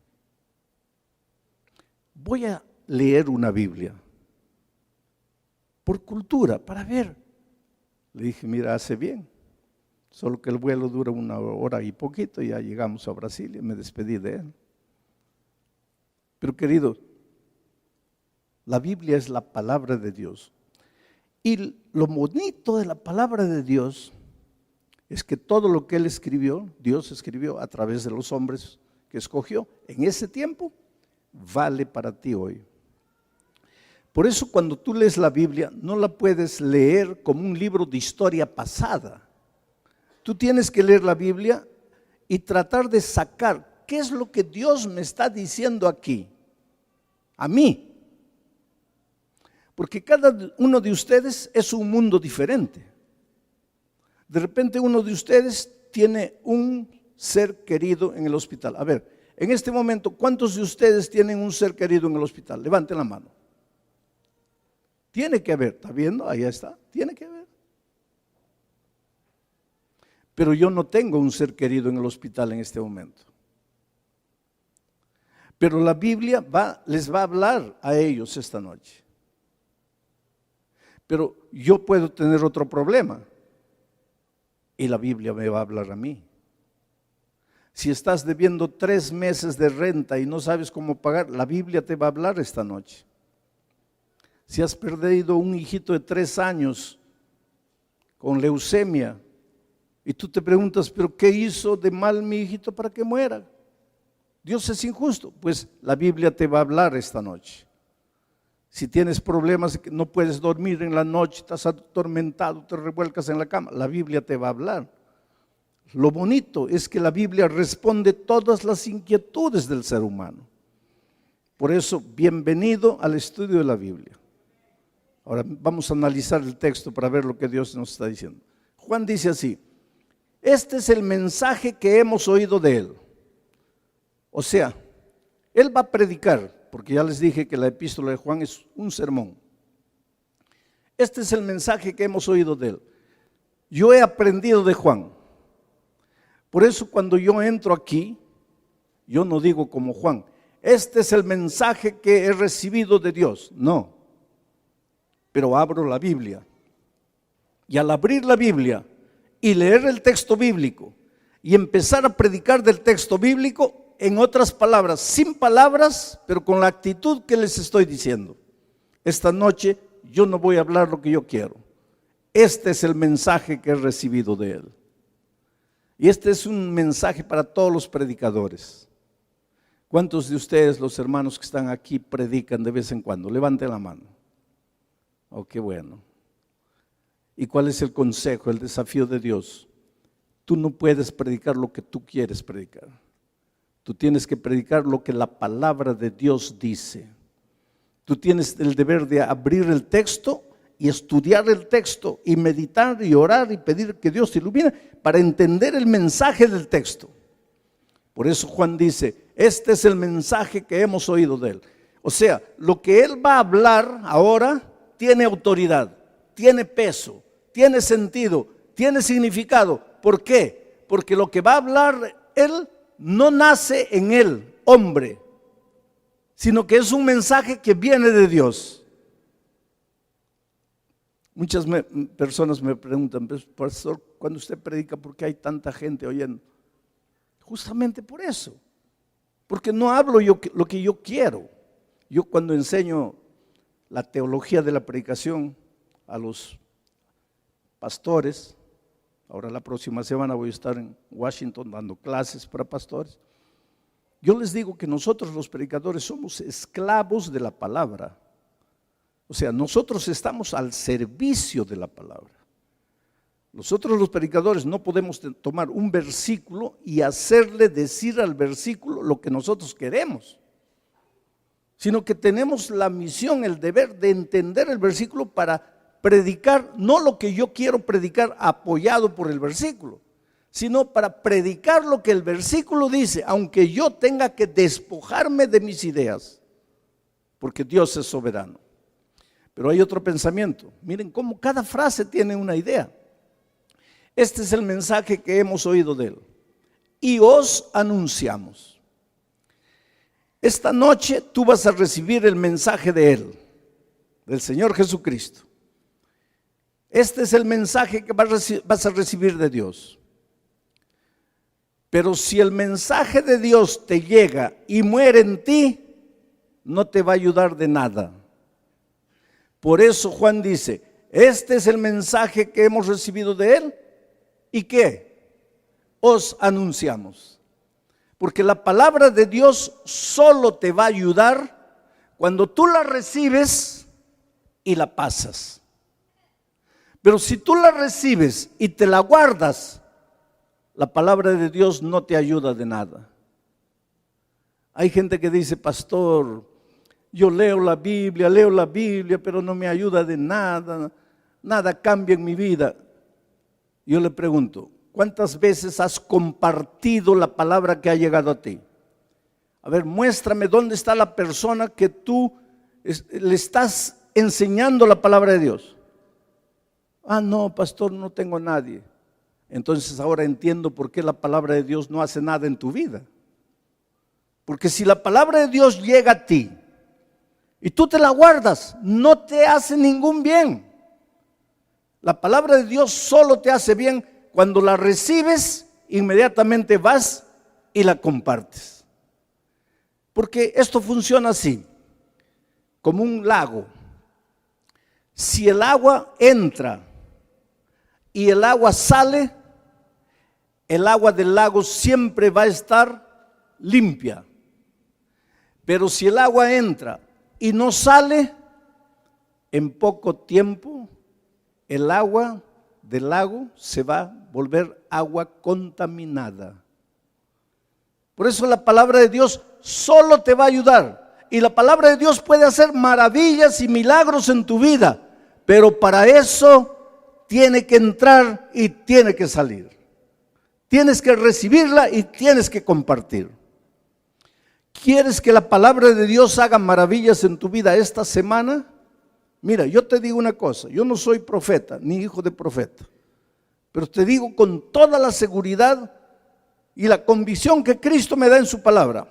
Voy a leer una Biblia, por cultura, para ver. Le dije, mira, hace bien, solo que el vuelo dura 1 hora y poquito, y ya llegamos a Brasilia, me despedí de él. Pero querido, la Biblia es la palabra de Dios. Y lo bonito de la palabra de Dios es que todo lo que Él escribió, Dios escribió a través de los hombres que escogió en ese tiempo, vale para ti hoy. Por eso cuando tú lees la Biblia, no la puedes leer como un libro de historia pasada. Tú tienes que leer la Biblia y tratar de sacar qué es lo que Dios me está diciendo aquí, a mí. Porque cada uno de ustedes es un mundo diferente. De repente uno de ustedes tiene un ser querido en el hospital. A ver, en este momento, ¿cuántos de ustedes tienen un ser querido en el hospital? Levanten la mano. Tiene que haber, ¿está viendo? Ahí está, tiene que haber. pero yo no tengo un ser querido en el hospital en este momento. Pero la Biblia les va a hablar a ellos esta noche. Pero yo puedo tener otro problema y la Biblia me va a hablar a mí. Si estás debiendo 3 meses de renta y no sabes cómo pagar, la Biblia te va a hablar esta noche. Si has perdido un hijito de 3 años con leucemia y tú te preguntas, ¿pero qué hizo de mal mi hijito para que muera? Dios es injusto. Pues la Biblia te va a hablar esta noche. Si tienes problemas, no puedes dormir en la noche, estás atormentado, te revuelcas en la cama, la Biblia te va a hablar. Lo bonito es que la Biblia responde todas las inquietudes del ser humano. Por eso, bienvenido al estudio de la Biblia. Ahora vamos a analizar el texto para ver lo que Dios nos está diciendo. Juan dice así: este es el mensaje que hemos oído de él. O sea, él va a predicar, porque ya les dije que la epístola de Juan es un sermón. Este es el mensaje que hemos oído de él. Yo he aprendido de Juan. Por eso cuando yo entro aquí, yo no digo como Juan, este es el mensaje que he recibido de Dios. No, pero abro la Biblia. Y al abrir la Biblia y leer el texto bíblico y empezar a predicar del texto bíblico, en otras palabras, sin palabras, pero con la actitud que les estoy diciendo. Esta noche yo no voy a hablar lo que yo quiero. Este es el mensaje que he recibido de él. Y este es un mensaje para todos los predicadores. ¿Cuántos de ustedes, los hermanos que están aquí, predican de vez en cuando? Levanten la mano. Oh, qué bueno. ¿Y cuál es el consejo, el desafío de Dios? Tú no puedes predicar lo que tú quieres predicar. Tú tienes que predicar lo que la palabra de Dios dice. Tú tienes el deber de abrir el texto y estudiar el texto y meditar y orar y pedir que Dios te ilumine para entender el mensaje del texto. Por eso Juan dice, este es el mensaje que hemos oído de él. O sea, lo que él va a hablar ahora tiene autoridad, tiene peso, tiene sentido, tiene significado. ¿Por qué? Porque lo que va a hablar él no nace en él, hombre, sino que es un mensaje que viene de Dios. Muchas personas me preguntan, pastor, cuando usted predica, ¿por qué hay tanta gente oyendo? Justamente por eso, porque no hablo yo lo que yo quiero. Yo cuando enseño la teología de la predicación a los pastores, ahora la próxima semana voy a estar en Washington dando clases para pastores. Yo les digo que nosotros los predicadores somos esclavos de la palabra. O sea, nosotros estamos al servicio de la palabra. Nosotros los predicadores no podemos tomar un versículo y hacerle decir al versículo lo que nosotros queremos, sino que tenemos la misión, el deber de entender el versículo para predicar, no lo que yo quiero predicar apoyado por el versículo, sino para predicar lo que el versículo dice, aunque yo tenga que despojarme de mis ideas, porque Dios es soberano. Pero hay otro pensamiento. Miren cómo cada frase tiene una idea. Este es el mensaje que hemos oído de él. Y os anunciamos. Esta noche tú vas a recibir el mensaje de él, del Señor Jesucristo. Este es el mensaje que vas a recibir de Dios. Pero si el mensaje de Dios te llega y muere en ti, no te va a ayudar de nada. Por eso Juan dice, este es el mensaje que hemos recibido de él. ¿Y qué? Os anunciamos. Porque la palabra de Dios solo te va a ayudar cuando tú la recibes y la pasas. Pero si tú la recibes y te la guardas, la palabra de Dios no te ayuda de nada. Hay gente que dice, pastor, yo leo la Biblia, pero no me ayuda de nada, nada cambia en mi vida. Yo le pregunto, ¿cuántas veces has compartido la palabra que ha llegado a ti? A ver, muéstrame dónde está la persona que tú le estás enseñando la palabra de Dios. Ah, no, pastor, no tengo a nadie. Entonces ahora entiendo por qué la palabra de Dios no hace nada en tu vida. Porque si la palabra de Dios llega a ti y tú te la guardas, no te hace ningún bien. La palabra de Dios solo te hace bien cuando la recibes, inmediatamente vas y la compartes. Porque esto funciona así, como un lago. Si el agua entra y el agua sale, el agua del lago siempre va a estar limpia. Pero si el agua entra y no sale, en poco tiempo el agua del lago se va a volver agua contaminada. Por eso la palabra de Dios solo te va a ayudar. Y la palabra de Dios puede hacer maravillas y milagros en tu vida. Pero para eso tiene que entrar y tiene que salir. Tienes que recibirla y tienes que compartir. ¿Quieres que la palabra de Dios haga maravillas en tu vida esta semana? Mira, yo te digo una cosa, yo no soy profeta, ni hijo de profeta, pero te digo con toda la seguridad y la convicción que Cristo me da en su palabra.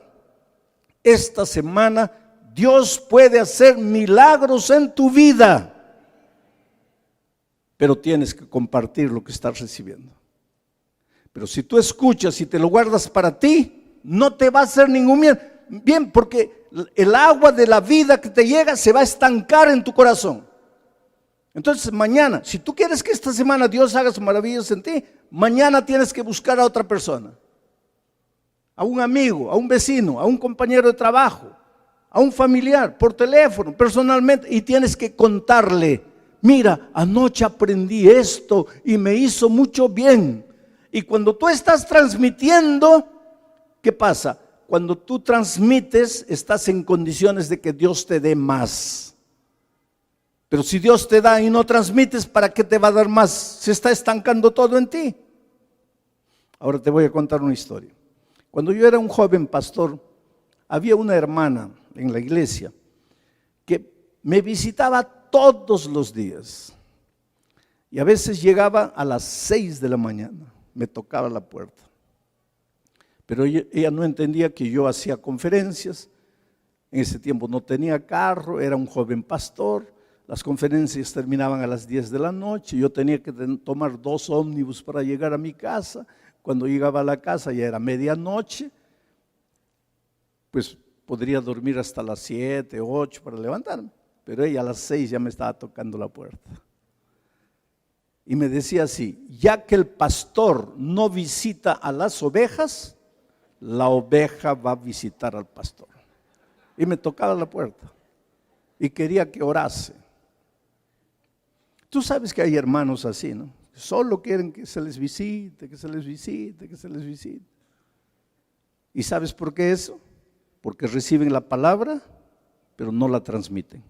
Esta semana Dios puede hacer milagros en tu vida, pero tienes que compartir lo que estás recibiendo. Pero si tú escuchas y te lo guardas para ti, no te va a hacer ningún bien, porque el agua de la vida que te llega se va a estancar en tu corazón. Entonces mañana, si tú quieres que esta semana Dios haga sus maravillas en ti, mañana tienes que buscar a otra persona, a un amigo, a un vecino, a un compañero de trabajo, a un familiar, por teléfono, personalmente, y tienes que contarle: mira, anoche aprendí esto y me hizo mucho bien. Y cuando tú estás transmitiendo, ¿qué pasa? Cuando tú transmites, estás en condiciones de que Dios te dé más. Pero si Dios te da y no transmites, ¿para qué te va a dar más? Se está estancando todo en ti. Ahora te voy a contar una historia. Cuando yo era un joven pastor, había una hermana en la iglesia que me visitaba todos los días. Y a veces llegaba a las 6 de la mañana, me tocaba la puerta. Pero ella no entendía que yo hacía conferencias. En ese tiempo no tenía carro, era un joven pastor. Las conferencias terminaban a las 10 de la noche. Yo tenía que tomar 2 ómnibus para llegar a mi casa. Cuando llegaba a la casa ya era medianoche. Pues podría dormir hasta las 7, 8 para levantarme. Pero ella a las 6 ya me estaba tocando la puerta. Y me decía así: ya que el pastor no visita a las ovejas, la oveja va a visitar al pastor. Y me tocaba la puerta y quería que orase. Tú sabes que hay hermanos así, ¿no? Solo quieren que se les visite, que se les visite, que se les visite. ¿Y sabes por qué eso? Porque reciben la palabra, pero no la transmiten.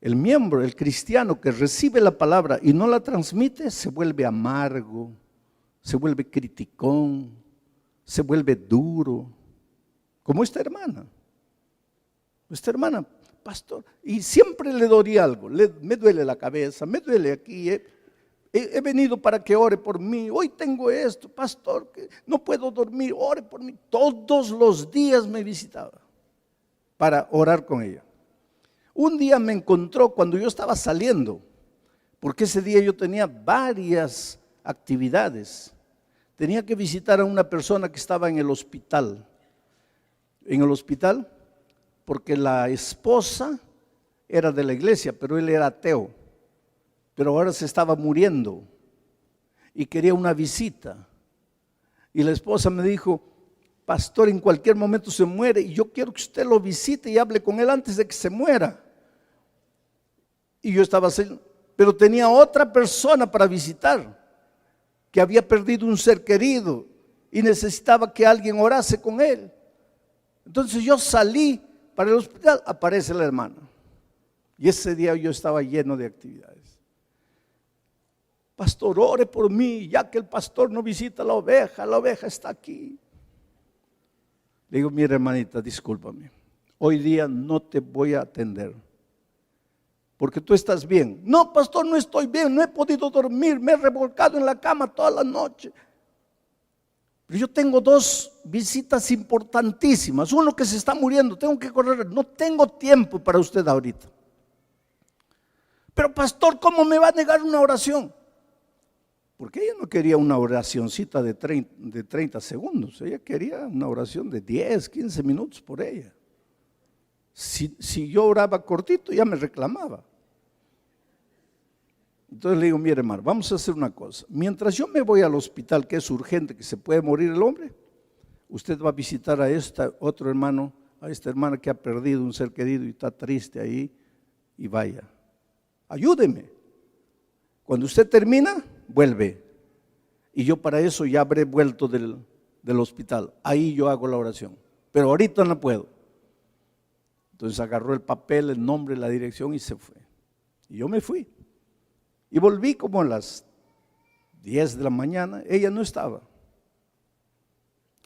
El miembro, el cristiano que recibe la palabra y no la transmite, se vuelve amargo, se vuelve criticón, se vuelve duro, como esta hermana. Esta hermana, pastor, y siempre le doy algo, me duele la cabeza, me duele aquí, he venido para que ore por mí, hoy tengo esto, pastor, que no puedo dormir, ore por mí. Todos los días me visitaba para orar con ella. Un día me encontró cuando yo estaba saliendo, porque ese día yo tenía varias actividades. Tenía que visitar a una persona que estaba en el hospital. En el hospital, porque la esposa era de la iglesia, pero él era ateo. Pero ahora se estaba muriendo y quería una visita. Y la esposa me dijo: pastor, en cualquier momento se muere y yo quiero que usted lo visite y hable con él antes de que se muera. Y yo estaba así, pero tenía otra persona para visitar, que había perdido un ser querido y necesitaba que alguien orase con él. Entonces yo salí para el hospital, aparece la hermana. Y ese día yo estaba lleno de actividades. Pastor, ore por mí, ya que el pastor no visita la oveja está aquí. Le digo: mira, hermanita, discúlpame, hoy día no te voy a atender. porque tú estás bien. No, pastor, no estoy bien, no he podido dormir, me he revolcado en la cama toda la noche. Pero yo tengo dos visitas importantísimas, uno que se está muriendo, tengo que correr, no tengo tiempo para usted ahorita. Pero pastor, ¿cómo me va a negar una oración? Porque ella no quería una oracioncita de 30 segundos, ella quería una oración de 10, 15 minutos por ella. Si yo oraba cortito, ya me reclamaba. Entonces le digo, mire hermano, vamos a hacer una cosa. Mientras yo me voy al hospital, que es urgente, que se puede morir el hombre, usted va a visitar a este otro hermano, a esta hermana que ha perdido un ser querido y está triste ahí, y vaya, ayúdeme. Cuando usted termina, vuelve. Y yo para eso ya habré vuelto del hospital. Ahí yo hago la oración. Pero ahorita no puedo. Entonces agarró el papel, el nombre, la dirección y se fue. Y yo me fui. Y volví como a las 10 de la mañana, ella no estaba.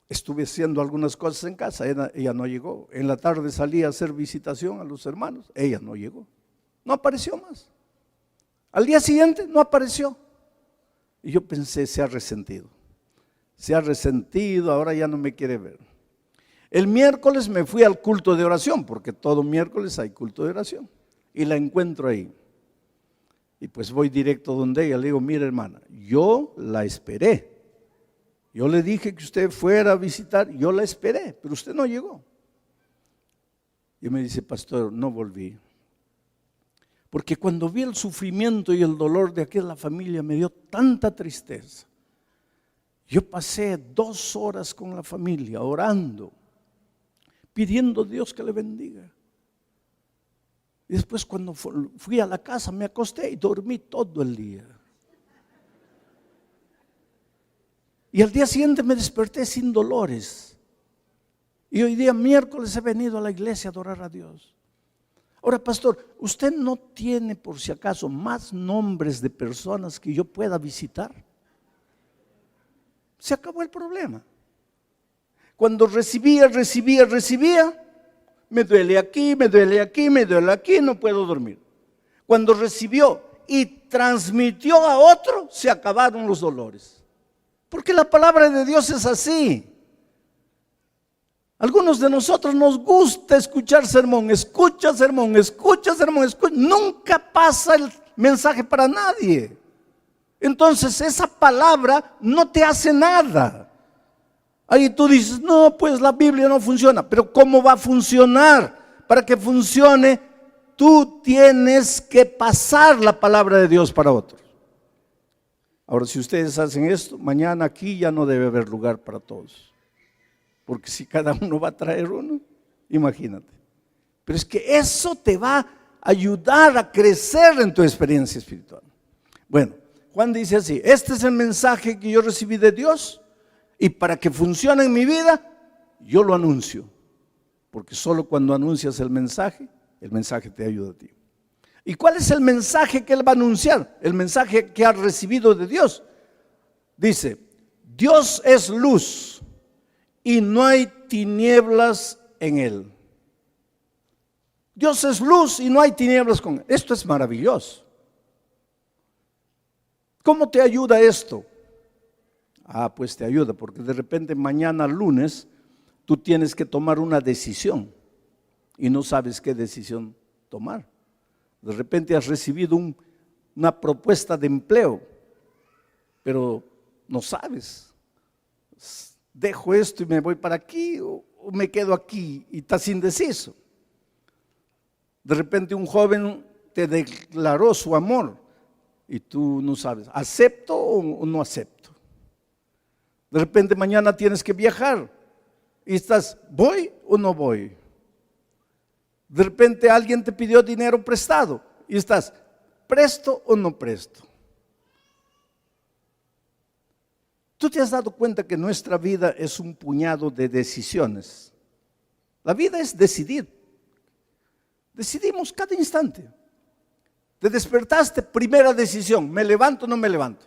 Estuve haciendo algunas cosas en casa, ella no llegó. En la tarde salí a hacer visitación a los hermanos, ella no llegó. No apareció más. Al día siguiente no apareció. Y yo pensé, se ha resentido, ahora ya no me quiere ver. El miércoles me fui al culto de oración, porque todo miércoles hay culto de oración. Y la encuentro ahí. Y pues voy directo donde ella, le digo, mira hermana, yo la esperé. Yo le dije que usted fuera a visitar, yo la esperé, pero usted no llegó. Y me dice, pastor, no volví. Porque cuando vi el sufrimiento y el dolor de aquella familia me dio tanta tristeza. Yo pasé 2 horas con la familia orando, pidiendo a Dios que le bendiga. Y después cuando fui a la casa me acosté y dormí todo el día. Y al día siguiente me desperté sin dolores. Y hoy día miércoles he venido a la iglesia a adorar a Dios. Ahora, pastor, ¿usted no tiene por si acaso más nombres de personas que yo pueda visitar? Se acabó el problema. Cuando recibía, me duele aquí, me duele aquí, me duele aquí, no puedo dormir. Cuando recibió y transmitió a otro, se acabaron los dolores. Porque la palabra de Dios es así. Algunos de nosotros nos gusta escuchar sermón, escucha sermón, nunca pasa el mensaje para nadie. Entonces esa palabra no te hace nada. Ahí tú dices, no, pues la Biblia no funciona. Pero ¿cómo va a funcionar? Para que funcione, tú tienes que pasar la palabra de Dios para otros. Ahora, si ustedes hacen esto, mañana aquí ya no debe haber lugar para todos. Porque si cada uno va a traer uno, imagínate. Pero es que eso te va a ayudar a crecer en tu experiencia espiritual. Bueno, Juan dice así, este es el mensaje que yo recibí de Dios. Y para que funcione en mi vida, yo lo anuncio. Porque solo cuando anuncias el mensaje te ayuda a ti. ¿Y cuál es el mensaje que él va a anunciar? El mensaje que ha recibido de Dios. Dice, Dios es luz y no hay tinieblas en él. Dios es luz y no hay tinieblas con él. Esto es maravilloso. ¿Cómo te ayuda esto? Pues te ayuda, porque de repente mañana lunes tú tienes que tomar una decisión y no sabes qué decisión tomar. De repente has recibido una propuesta de empleo, pero no sabes. ¿Dejo esto y me voy para aquí o me quedo aquí? Y estás indeciso. De repente un joven te declaró su amor y tú no sabes, ¿acepto o no acepto? De repente mañana tienes que viajar y estás, ¿voy o no voy? De repente alguien te pidió dinero prestado y estás, ¿presto o no presto? ¿Tú te has dado cuenta que nuestra vida es un puñado de decisiones? La vida es decidir. Decidimos cada instante. Te despertaste, primera decisión, ¿me levanto o no me levanto?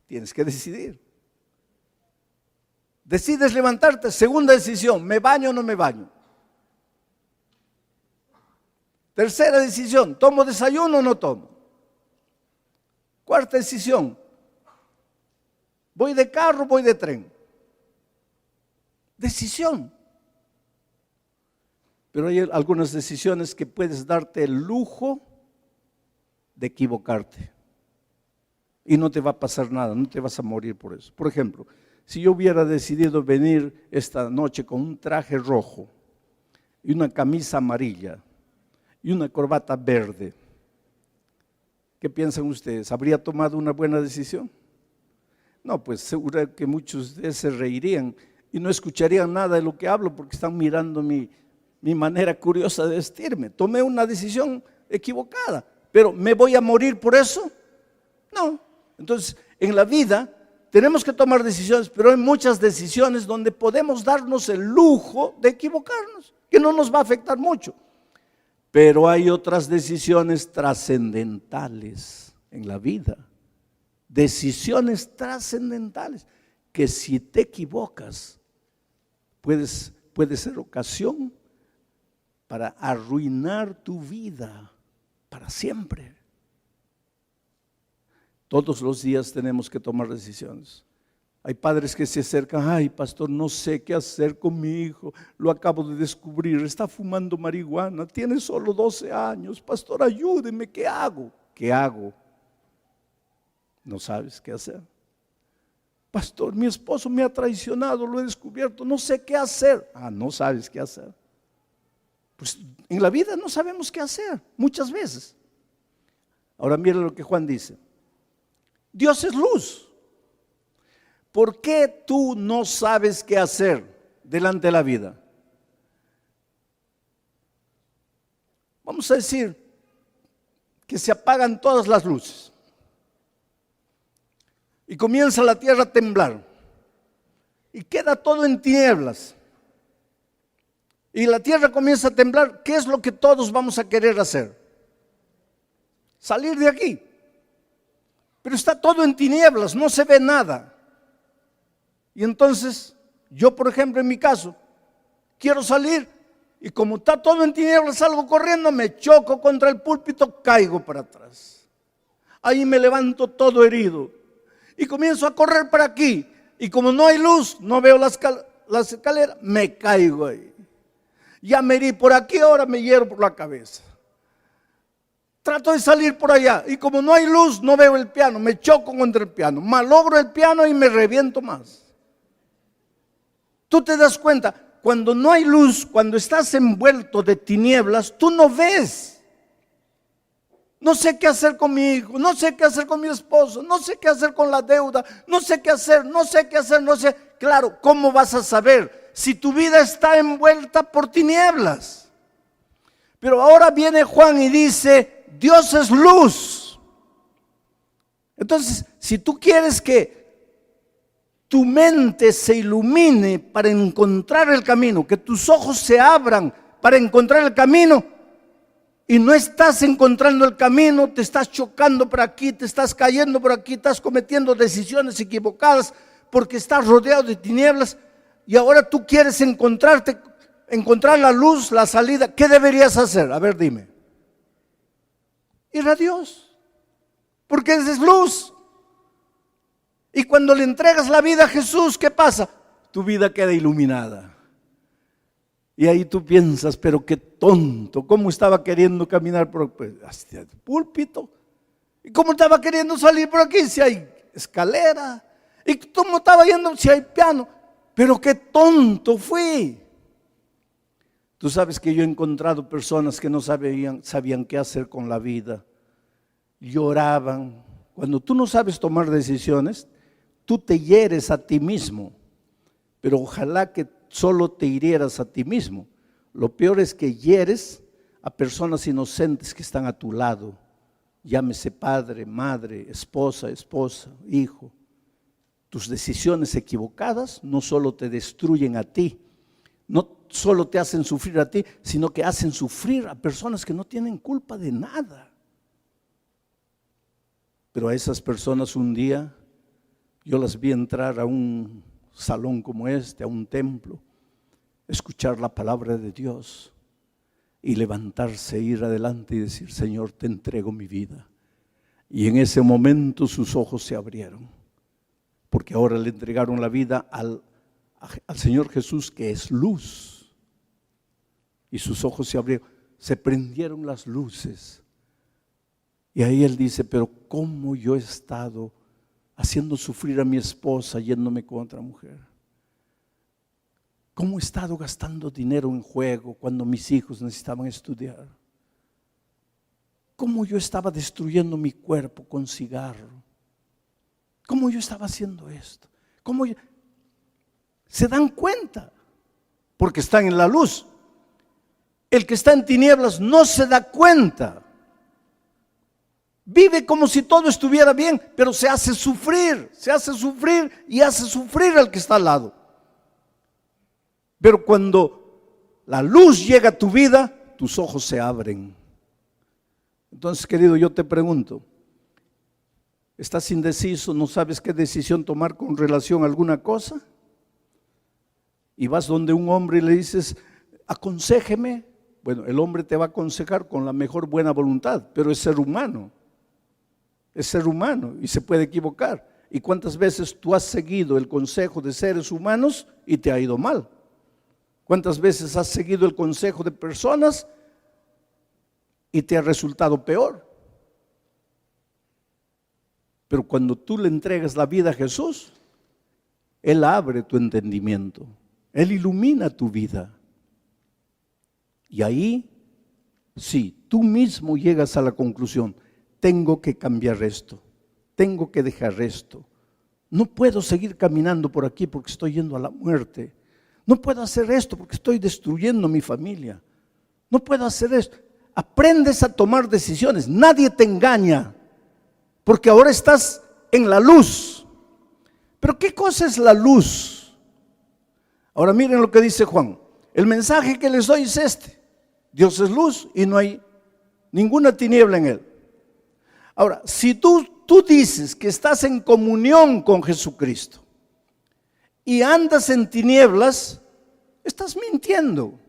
Tienes que decidir. Decides levantarte, segunda decisión, ¿me baño o no me baño? Tercera decisión, ¿tomo desayuno o no tomo? Cuarta decisión, ¿voy de carro o voy de tren? Decisión. Pero hay algunas decisiones que puedes darte el lujo de equivocarte. Y no te va a pasar nada, no te vas a morir por eso. Por ejemplo, si yo hubiera decidido venir esta noche con un traje rojo y una camisa amarilla y una corbata verde, ¿qué piensan ustedes? ¿Habría tomado una buena decisión? No, pues seguro que muchos de ustedes se reirían y no escucharían nada de lo que hablo porque están mirando mi manera curiosa de vestirme. Tomé una decisión equivocada, pero ¿me voy a morir por eso? No. Entonces, en la vida tenemos que tomar decisiones, pero hay muchas decisiones donde podemos darnos el lujo de equivocarnos, que no nos va a afectar mucho. Pero hay otras decisiones trascendentales en la vida, decisiones trascendentales, que si te equivocas, puede ser ocasión para arruinar tu vida para siempre. Todos los días tenemos que tomar decisiones. Hay padres que se acercan, ay pastor, no sé qué hacer con mi hijo, lo acabo de descubrir, está fumando marihuana, tiene solo 12 años, pastor, ayúdeme, ¿qué hago? ¿Qué hago? No sabes qué hacer. Pastor, mi esposo me ha traicionado, lo he descubierto, no sé qué hacer. Ah, no sabes qué hacer. Pues en la vida no sabemos qué hacer, muchas veces. Ahora mira lo que Juan dice. Dios es luz. ¿Por qué tú no sabes qué hacer delante de la vida? Vamos a decir que se apagan todas las luces y comienza la tierra a temblar y queda todo en tinieblas y la tierra comienza a temblar. ¿Qué es lo que todos vamos a querer hacer? Salir de aquí. Pero está todo en tinieblas, no se ve nada. Y entonces, yo por ejemplo en mi caso, quiero salir y como está todo en tinieblas, salgo corriendo, me choco contra el púlpito, caigo para atrás. Ahí me levanto todo herido y comienzo a correr para aquí. Y como no hay luz, no veo las escaleras, me caigo ahí. Ya me herí por aquí, ahora me hiero por la cabeza. Trato de salir por allá y como no hay luz, no veo el piano, me choco contra el piano, malogro el piano y me reviento más. Tú te das cuenta, cuando no hay luz, cuando estás envuelto de tinieblas, tú no ves. No sé qué hacer con mi hijo, no sé qué hacer con mi esposo, no sé qué hacer con la deuda, no sé qué hacer, no sé qué hacer, no sé. Claro, ¿cómo vas a saber si tu vida está envuelta por tinieblas? Pero ahora viene Juan y dice, Dios es luz. Entonces, si tú quieres que tu mente se ilumine para encontrar el camino, que tus ojos se abran para encontrar el camino, y no estás encontrando el camino, te estás chocando por aquí, te estás cayendo por aquí, estás cometiendo decisiones equivocadas porque estás rodeado de tinieblas y ahora tú quieres encontrar la luz, la salida. ¿Qué deberías hacer? A ver, dime. Ir a Dios, porque esa es luz. Y cuando le entregas la vida a Jesús, ¿qué pasa? Tu vida queda iluminada. Y ahí tú piensas, pero qué tonto, cómo estaba queriendo caminar hacia el púlpito. Y cómo estaba queriendo salir por aquí si hay escalera. Y cómo estaba yendo si hay piano. Pero qué tonto fui. Tú sabes que yo he encontrado personas que no sabían qué hacer con la vida. Lloraban. Cuando tú no sabes tomar decisiones, tú te hieres a ti mismo. Pero ojalá que solo te hirieras a ti mismo. Lo peor es que hieres a personas inocentes que están a tu lado. Llámese padre, madre, esposa, hijo. Tus decisiones equivocadas no solo te destruyen a ti, no solo te hacen sufrir a ti, sino que hacen sufrir a personas que no tienen culpa de nada. Pero a esas personas un día yo las vi entrar a un salón como este, a un templo, escuchar la palabra de Dios. y levantarse, ir adelante y decir: Señor, te entrego mi vida. Y en ese momento sus ojos se abrieron, porque ahora le entregaron la vida al Señor Jesús, que es luz. Y sus ojos se abrieron, se prendieron las luces. Y ahí él dice: pero cómo yo he estado haciendo sufrir a mi esposa yéndome con otra mujer. Cómo he estado gastando dinero en juego cuando mis hijos necesitaban estudiar. Cómo yo estaba destruyendo mi cuerpo con cigarro. Cómo yo estaba haciendo esto. Se dan cuenta, porque están en la luz. El que está en tinieblas no se da cuenta. Vive como si todo estuviera bien, pero se hace sufrir y hace sufrir al que está al lado. Pero cuando la luz llega a tu vida, tus ojos se abren. Entonces, querido, yo te pregunto, ¿estás indeciso? ¿No sabes qué decisión tomar con relación a alguna cosa? Y vas donde un hombre y le dices: aconséjeme. Bueno, el hombre te va a aconsejar con la mejor buena voluntad, pero es ser humano. Es ser humano y se puede equivocar. ¿Y cuántas veces tú has seguido el consejo de seres humanos y te ha ido mal? ¿Cuántas veces has seguido el consejo de personas y te ha resultado peor? Pero cuando tú le entregas la vida a Jesús, Él abre tu entendimiento, Él ilumina tu vida. Y ahí, sí, tú mismo llegas a la conclusión: tengo que cambiar esto, tengo que dejar esto. No puedo seguir caminando por aquí porque estoy yendo a la muerte. No puedo hacer esto porque estoy destruyendo mi familia. No puedo hacer esto. Aprendes a tomar decisiones. Nadie te engaña, porque ahora estás en la luz. Pero ¿qué cosa es la luz? Ahora miren lo que dice Juan. El mensaje que les doy es este: Dios es luz y no hay ninguna tiniebla en Él. Ahora, si tú dices que estás en comunión con Jesucristo y andas en tinieblas, estás mintiendo.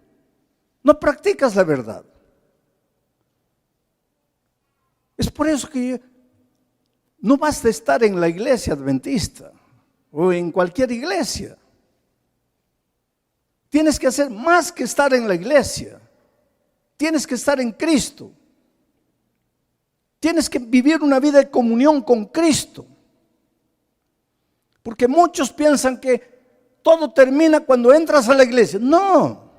No practicas la verdad. Es por eso que no basta estar en la iglesia adventista o en cualquier iglesia. Tienes que hacer más que estar en la iglesia. Tienes que estar en Cristo. Tienes que vivir una vida de comunión con Cristo. Porque muchos piensan que todo termina cuando entras a la iglesia. No.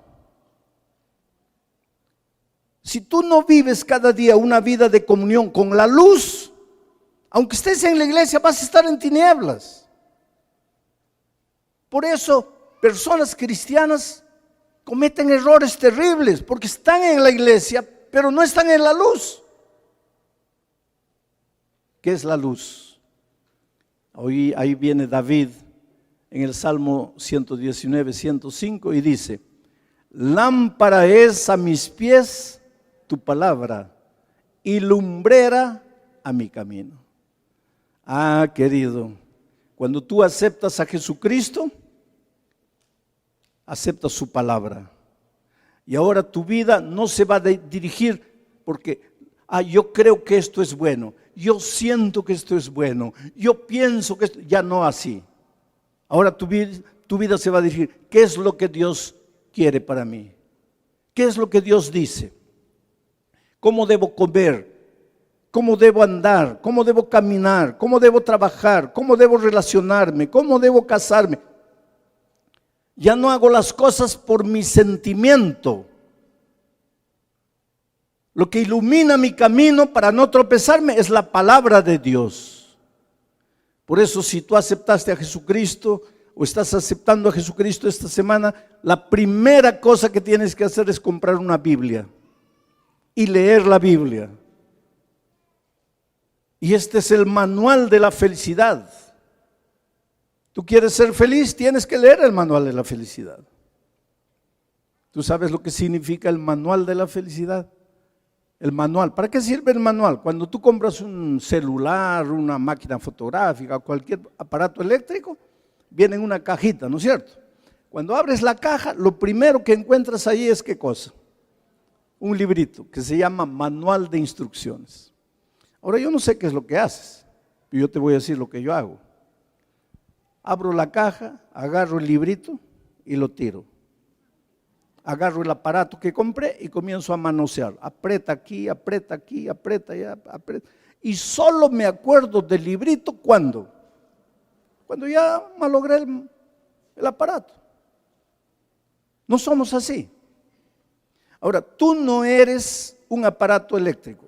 Si tú no vives cada día una vida de comunión con la luz, aunque estés en la iglesia, vas a estar en tinieblas. Por eso, personas cristianas cometen errores terribles, porque están en la iglesia, pero no están en la luz. ¿Qué es la luz? Hoy ahí viene David en el Salmo 119, 105 y dice: lámpara es a mis pies tu palabra y lumbrera a mi camino. Ah, querido, cuando tú aceptas a Jesucristo, aceptas su palabra. Y ahora tu vida no se va a dirigir porque yo creo que esto es bueno, yo siento que esto es bueno, yo pienso que esto, ya no así. Ahora tu vida se va a dirigir: ¿qué es lo que Dios quiere para mí? ¿Qué es lo que Dios dice? ¿Cómo debo comer? ¿Cómo debo andar? ¿Cómo debo caminar? ¿Cómo debo trabajar? ¿Cómo debo relacionarme? ¿Cómo debo casarme? Ya no hago las cosas por mi sentimiento. Lo que ilumina mi camino para no tropezarme es la palabra de Dios. Por eso, si tú aceptaste a Jesucristo o estás aceptando a Jesucristo esta semana, la primera cosa que tienes que hacer es comprar una Biblia y leer la Biblia. Y este es el manual de la felicidad. ¿Tú quieres ser feliz? Tienes que leer el manual de la felicidad. ¿Tú sabes lo que significa el manual de la felicidad? El manual. ¿Para qué sirve el manual? Cuando tú compras un celular, una máquina fotográfica, cualquier aparato eléctrico, viene en una cajita, ¿no es cierto? Cuando abres la caja, lo primero que encuentras ahí es ¿qué cosa? un librito que se llama Manual de Instrucciones. Ahora yo no sé qué es lo que haces, pero yo te voy a decir lo que yo hago. Abro la caja, agarro el librito y lo tiro. Agarro el aparato que compré y comienzo a manosear. Aprieta aquí, aprieta allá, aprieta. Y solo me acuerdo del librito cuando ya malogré el aparato. No somos así. Ahora, tú no eres un aparato eléctrico.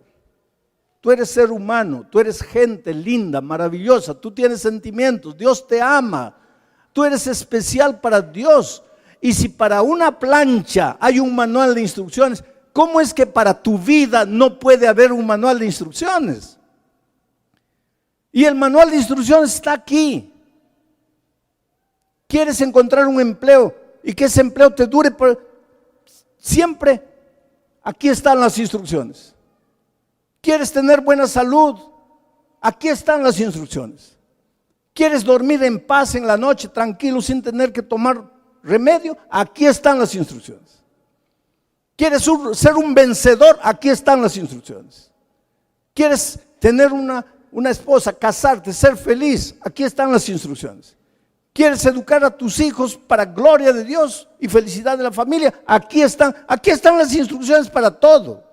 Tú eres ser humano, tú eres gente linda, maravillosa, tú tienes sentimientos, Dios te ama, tú eres especial para Dios. Y si para una plancha hay un manual de instrucciones, ¿cómo es que para tu vida no puede haber un manual de instrucciones? Y el manual de instrucciones está aquí. ¿Quieres encontrar un empleo y que ese empleo te dure siempre? Aquí están las instrucciones. ¿Quieres tener buena salud? Aquí están las instrucciones. ¿Quieres dormir en paz en la noche, tranquilo, sin tener que tomar remedio? Aquí están las instrucciones. ¿Quieres ser un vencedor? Aquí están las instrucciones. ¿Quieres tener una esposa, casarte, ser feliz? Aquí están las instrucciones. ¿Quieres educar a tus hijos para gloria de Dios y felicidad de la familia? Aquí están las instrucciones para todo.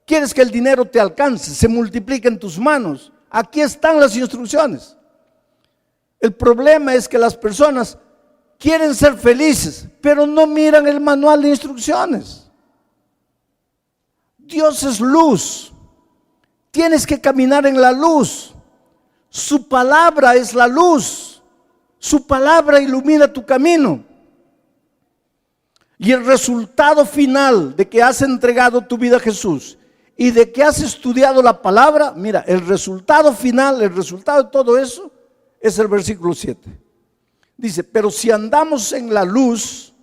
¿Quieres que el dinero te alcance, se multiplique en tus manos? Aquí están las instrucciones. El problema es que las personas quieren ser felices, pero no miran el manual de instrucciones. Dios es luz. Tienes que caminar en la luz. Su palabra es la luz. Su palabra ilumina tu camino. Y el resultado final de que has entregado tu vida a Jesús y de que has estudiado la palabra, mira, el resultado final, el resultado de todo eso es el versículo 7. Dice, pero si andamos en la luz,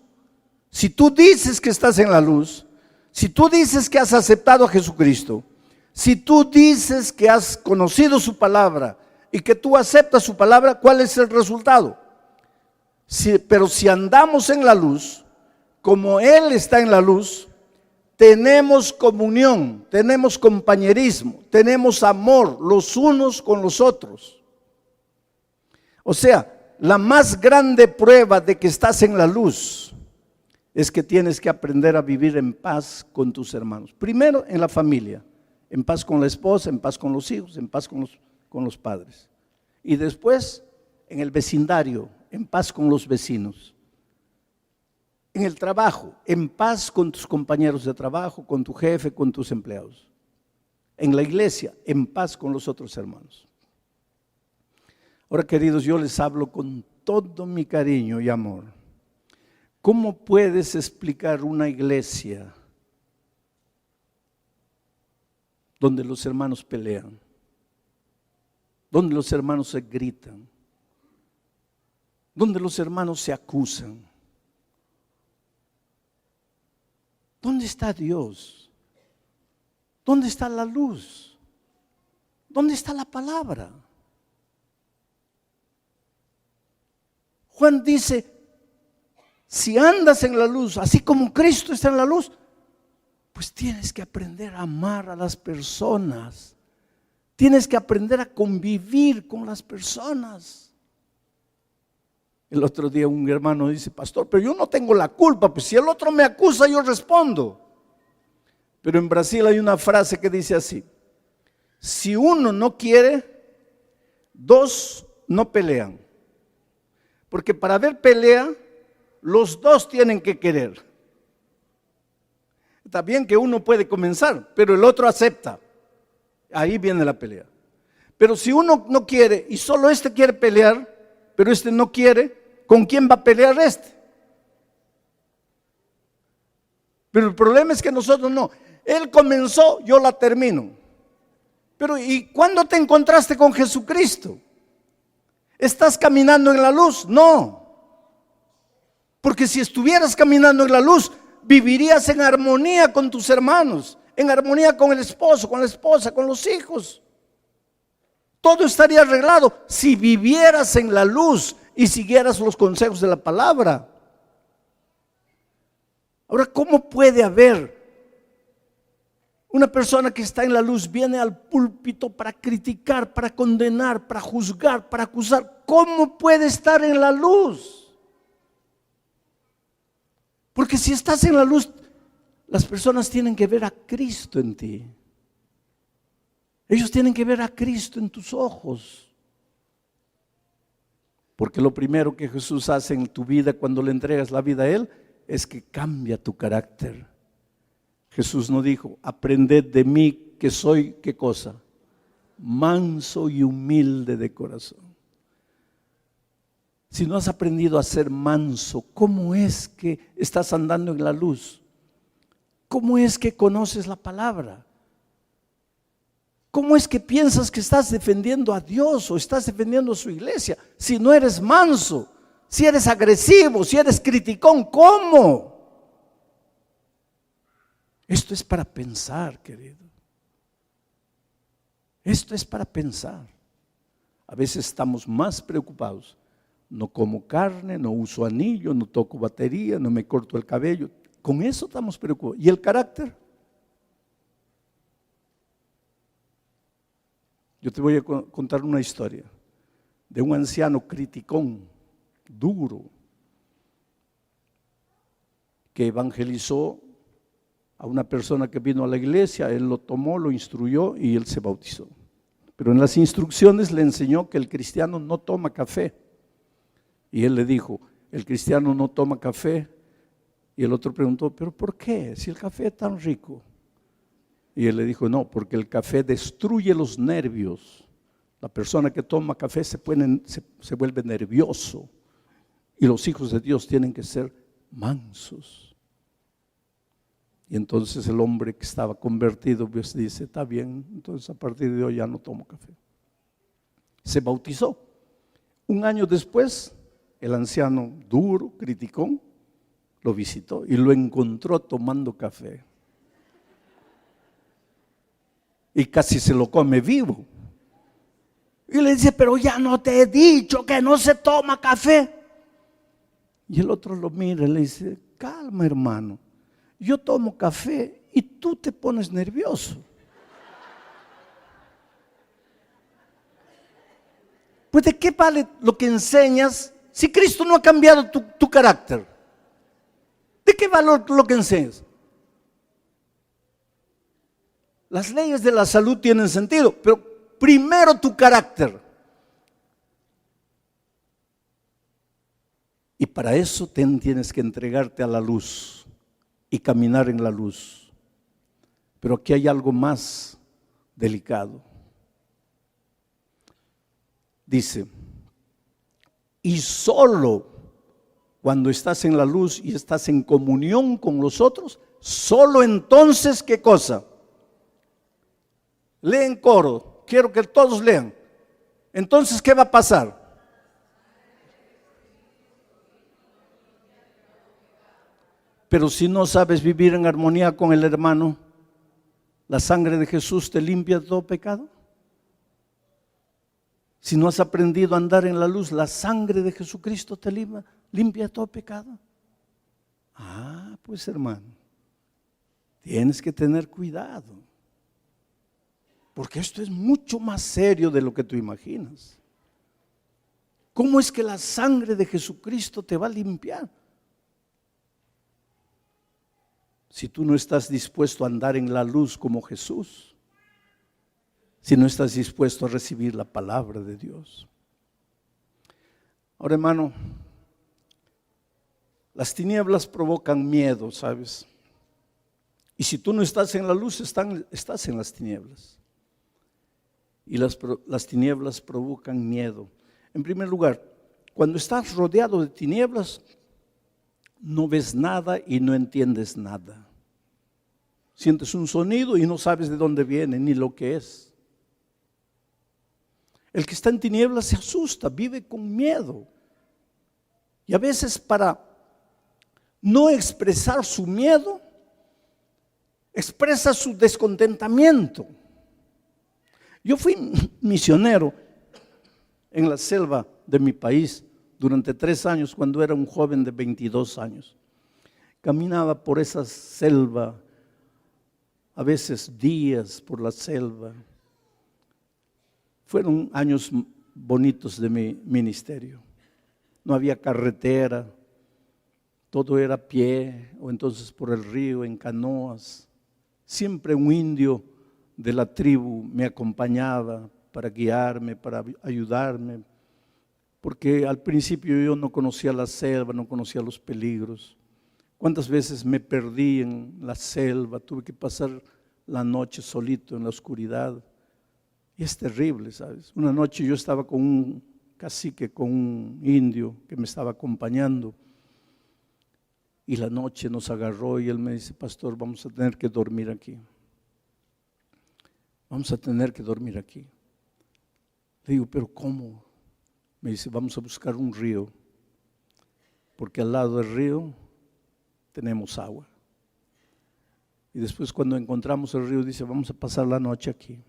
si tú dices que estás en la luz, si tú dices que has aceptado a Jesucristo, si tú dices que has conocido su palabra y que tú aceptas su palabra, ¿cuál es el resultado? Pero si andamos en la luz, como Él está en la luz, tenemos comunión, tenemos compañerismo, tenemos amor los unos con los otros. O sea, la más grande prueba de que estás en la luz es que tienes que aprender a vivir en paz con tus hermanos. Primero en la familia, en paz con la esposa, en paz con los hijos, en paz con los padres. Y después en el vecindario, en paz con los vecinos. En el trabajo, en paz con tus compañeros de trabajo, con tu jefe, con tus empleados. En la iglesia, en paz con los otros hermanos. Ahora, queridos, yo les hablo con todo mi cariño y amor. ¿Cómo puedes explicar una iglesia donde los hermanos pelean, donde los hermanos se gritan, donde los hermanos se acusan? ¿Dónde está Dios? ¿Dónde está la luz? ¿Dónde está la palabra? Juan dice, si andas en la luz, así como Cristo está en la luz, pues tienes que aprender a amar a las personas. Tienes que aprender a convivir con las personas. El otro día un hermano dice, pastor, pero yo no tengo la culpa, pues si el otro me acusa yo respondo. Pero en Brasil hay una frase que dice así: si uno no quiere, dos no pelean. Porque para haber pelea, los dos tienen que querer. Está bien que uno puede comenzar, pero el otro acepta. Ahí viene la pelea. Pero si uno no quiere y solo este quiere pelear, pero este no quiere, ¿con quién va a pelear este? Pero el problema es que nosotros no. Él comenzó, yo la termino. Pero ¿y cuándo te encontraste con Jesucristo? ¿Estás caminando en la luz? No. Porque si estuvieras caminando en la luz, vivirías en armonía con tus hermanos, en armonía con el esposo, con la esposa, con los hijos. Todo estaría arreglado si vivieras en la luz y siguieras los consejos de la palabra. Ahora, ¿cómo puede haber Una persona que está en la luz viene al púlpito para criticar, para condenar, para juzgar, para acusar. ¿Cómo puede estar en la luz? Porque si estás en la luz, las personas tienen que ver a Cristo en ti. Ellos tienen que ver a Cristo en tus ojos. Porque lo primero que Jesús hace en tu vida cuando le entregas la vida a Él es que cambia tu carácter. Jesús no dijo, aprended de mí que soy, ¿qué cosa? Manso y humilde de corazón. Si no has aprendido a ser manso, ¿cómo es que estás andando en la luz? ¿Cómo es que conoces la palabra? ¿Cómo es que piensas que estás defendiendo a Dios o estás defendiendo a su iglesia? Si no eres manso, si eres agresivo, si eres criticón, ¿cómo? Esto es para pensar, querido. Esto es para pensar. A veces estamos más preocupados. No como carne, no uso anillo, no toco batería, no me corto el cabello. Con eso estamos preocupados. ¿Y el carácter? Yo te voy a contar una historia de un anciano criticón, duro, que evangelizó a una persona que vino a la iglesia. Él lo tomó, lo instruyó y él se bautizó. Pero en las instrucciones le enseñó que el cristiano no toma café. Y él le dijo, el cristiano no toma café. Y el otro preguntó, ¿pero por qué? Si el café es tan rico. Y él le dijo, no, porque el café destruye los nervios. La persona que toma café se vuelve nervioso. Y los hijos de Dios tienen que ser mansos. Y entonces el hombre que estaba convertido pues dice, está bien, entonces a partir de hoy ya no tomo café. Se bautizó. Un año después, el anciano duro, criticón, lo visitó y lo encontró tomando café. Y casi se lo come vivo. Y le dice, pero ya no te he dicho que no se toma café. Y el otro lo mira y le dice, calma hermano, yo tomo café y tú te pones nervioso. Pues ¿de qué vale lo que enseñas si Cristo no ha cambiado tu carácter? ¿De qué vale lo que enseñas? Las leyes de la salud tienen sentido, pero primero tu carácter. Y para eso tienes que entregarte a la luz y caminar en la luz. Pero aquí hay algo más delicado. Dice, y solo cuando estás en la luz y estás en comunión con los otros, solo entonces, ¿qué cosa? Leen coro, quiero que todos lean. Entonces, ¿qué va a pasar? Pero si no sabes vivir en armonía con el hermano, ¿la sangre de Jesús te limpia de todo pecado? Si no has aprendido a andar en la luz, ¿la sangre de Jesucristo te limpia de todo pecado? Ah, pues hermano, tienes que tener cuidado. Porque esto es mucho más serio de lo que tú imaginas. ¿Cómo es que la sangre de Jesucristo te va a limpiar? Si tú no estás dispuesto a andar en la luz como Jesús, si no estás dispuesto a recibir la palabra de Dios. Ahora, hermano, las tinieblas provocan miedo, ¿sabes? Y si tú no estás en la luz, estás en las tinieblas. Y las tinieblas provocan miedo. En primer lugar, cuando estás rodeado de tinieblas, no ves nada y no entiendes nada. Sientes un sonido y no sabes de dónde viene ni lo que es. El que está en tinieblas se asusta, vive con miedo. Y a veces para no expresar su miedo, expresa su descontentamiento. Yo fui misionero en la selva de mi país durante 3 años cuando era un joven de 22 años. Caminaba por esa selva a veces días por la selva. Fueron años bonitos de mi ministerio. No había carretera, todo era a pie o entonces por el río, en canoas. Siempre un indio de la tribu me acompañaba para guiarme, para ayudarme, porque al principio yo no conocía la selva, no conocía los peligros. ¿Cuántas veces me perdí en la selva? Tuve que pasar la noche solito en la oscuridad. Y es terrible, ¿sabes? Una noche yo estaba con un cacique, con un indio que me estaba acompañando. Y la noche nos agarró y él me dice: pastor, vamos a tener que dormir aquí. Vamos a tener que dormir aquí. Le digo: ¿pero cómo? Me dice: vamos a buscar un río, porque al lado del río tenemos agua. Y después, cuando encontramos el río, dice: vamos a pasar la noche aquí.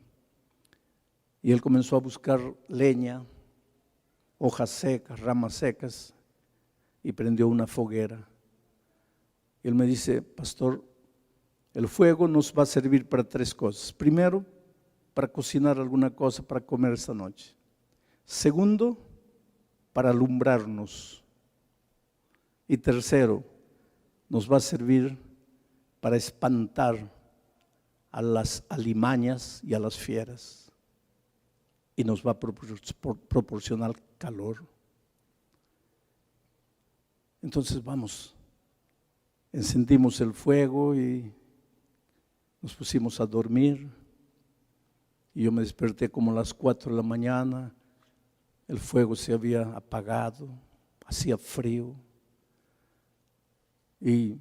Y él comenzó a buscar leña, hojas secas, ramas secas, y prendió una foguera. Y él me dice: pastor, el fuego nos va a servir para 3 cosas. Primero, para cocinar alguna cosa para comer esta noche. Segundo, para alumbrarnos. Y tercero, nos va a servir para espantar a las alimañas y a las fieras. Y nos va a proporcionar calor. Entonces vamos, encendimos el fuego y nos pusimos a dormir. Y yo me desperté como a las 4 de la mañana. El fuego se había apagado, hacía frío. Y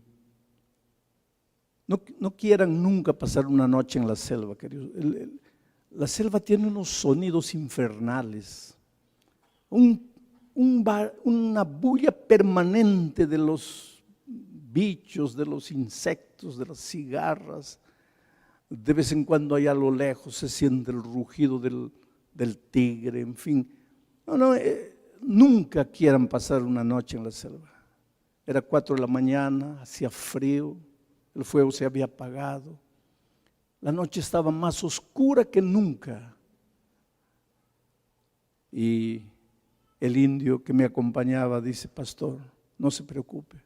no quieran nunca pasar una noche en la selva, queridos. La selva tiene unos sonidos infernales, una bulla permanente de los bichos, de los insectos, de las cigarras. De vez en cuando allá a lo lejos se siente el rugido del tigre, en fin. Nunca quieran pasar una noche en la selva. Era 4 de la mañana, hacía frío, el fuego se había apagado. La noche estaba más oscura que nunca. Y el indio que me acompañaba dice: pastor, no se preocupe.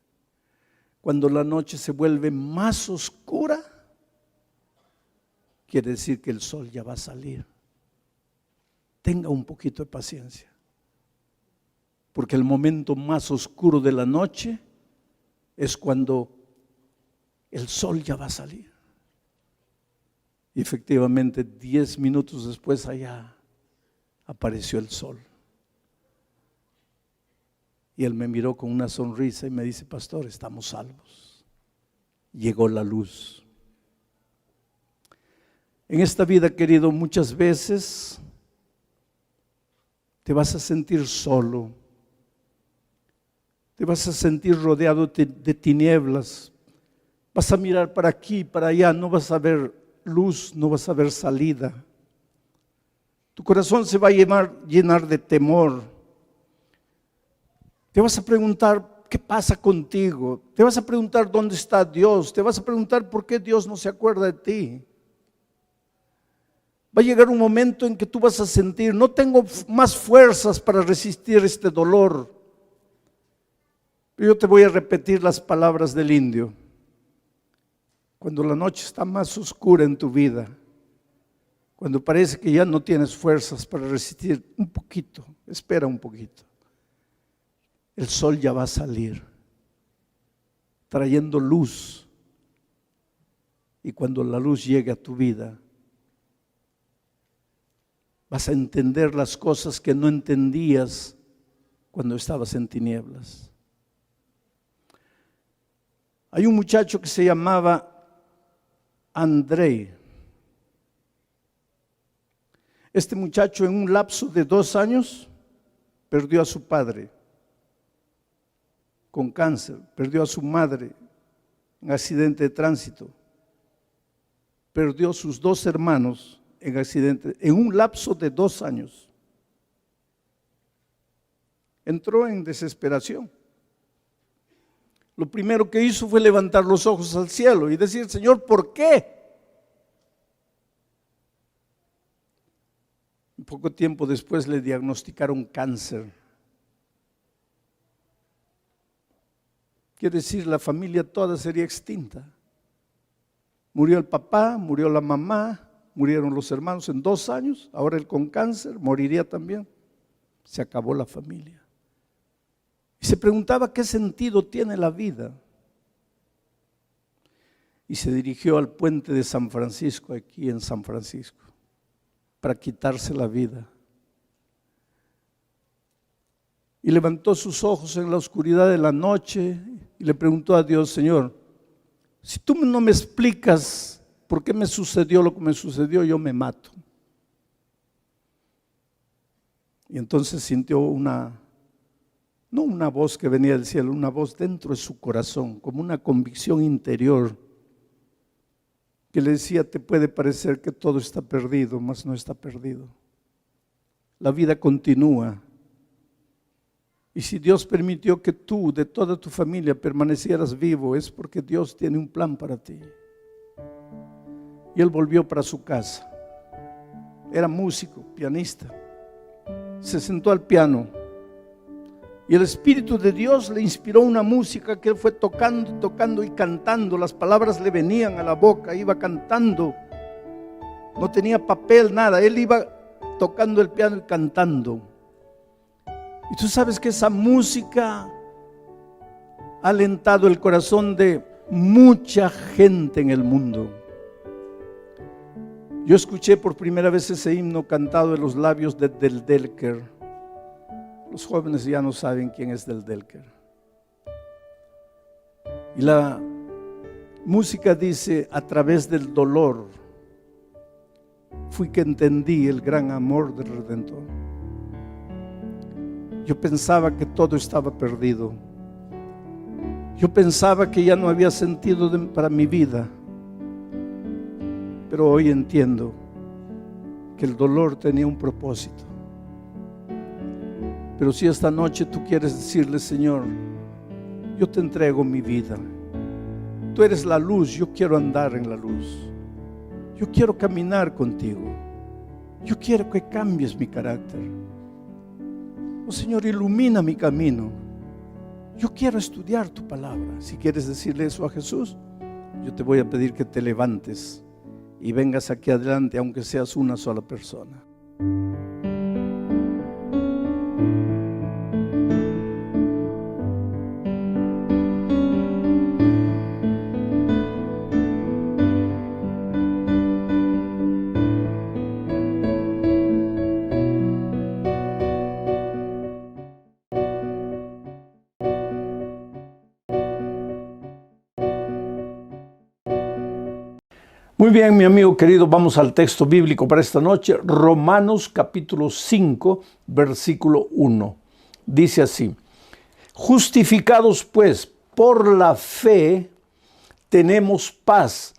Cuando la noche se vuelve más oscura, quiere decir que el sol ya va a salir. Tenga un poquito de paciencia. Porque el momento más oscuro de la noche es cuando el sol ya va a salir. Y efectivamente 10 minutos después allá apareció el sol. Y él me miró con una sonrisa y me dice: pastor, estamos salvos. Llegó la luz. En esta vida, querido, muchas veces te vas a sentir solo. Te vas a sentir rodeado de tinieblas. Vas a mirar para aquí, para allá, no vas a ver luz, no vas a ver salida. Tu corazón se va a llenar de temor. Te vas a preguntar: ¿qué pasa contigo? Te vas a preguntar: ¿dónde está Dios? Te vas a preguntar: ¿por qué Dios no se acuerda de ti? Va a llegar un momento en que tú vas a sentir: no tengo más fuerzas para resistir este dolor. Yo te voy a repetir las palabras del indio. Cuando la noche está más oscura en tu vida, cuando parece que ya no tienes fuerzas para resistir, un poquito, espera un poquito. El sol ya va a salir, trayendo luz. Y cuando la luz llegue a tu vida, vas a entender las cosas que no entendías cuando estabas en tinieblas. Hay un muchacho que se llamaba Andrei. Este muchacho, en un lapso de 2 años, perdió a su padre con cáncer, perdió a su madre en accidente de tránsito, perdió a sus 2 hermanos en accidente, en un lapso de 2 años. Entró en desesperación. Lo primero que hizo fue levantar los ojos al cielo y decir: Señor, ¿por qué? Poco tiempo después le diagnosticaron cáncer. Quiere decir, la familia toda sería extinta. Murió el papá, murió la mamá, murieron los hermanos en 2 años. Ahora él con cáncer moriría también. Se acabó la familia. Y se preguntaba qué sentido tiene la vida. Y se dirigió al puente de San Francisco, aquí en San Francisco, para quitarse la vida. Y levantó sus ojos en la oscuridad de la noche y le preguntó a Dios: Señor, si tú no me explicas por qué me sucedió lo que me sucedió, yo me mato. Y entonces sintió no una voz que venía del cielo, una voz dentro de su corazón, como una convicción interior que le decía: te puede parecer que todo está perdido, mas no está perdido. La vida continúa. Y si Dios permitió que tú, de toda tu familia, permanecieras vivo, es porque Dios tiene un plan para ti. Y él volvió para su casa. Era músico, pianista. Se sentó al piano. Y el Espíritu de Dios le inspiró una música que él fue tocando, tocando y cantando. Las palabras le venían a la boca, iba cantando. No tenía papel, nada. Él iba tocando el piano y cantando. Y tú sabes que esa música ha alentado el corazón de mucha gente en el mundo. Yo escuché por primera vez ese himno cantado de los labios de Del Delker. Los jóvenes ya no saben quién es Del Delker. Y la música dice: a través del dolor fui que entendí el gran amor del Redentor. Yo pensaba que todo estaba perdido. Yo pensaba que ya no había sentido para mi vida. Pero hoy entiendo que el dolor tenía un propósito. Pero si esta noche tú quieres decirle: Señor, yo te entrego mi vida. Tú eres la luz, yo quiero andar en la luz. Yo quiero caminar contigo. Yo quiero que cambies mi carácter. Oh Señor, ilumina mi camino. Yo quiero estudiar tu palabra. Si quieres decirle eso a Jesús, yo te voy a pedir que te levantes y vengas aquí adelante, aunque seas una sola persona. Muy bien, mi amigo querido, vamos al texto bíblico para esta noche. Romanos capítulo 5, versículo 1. Dice así: justificados pues por la fe, tenemos paz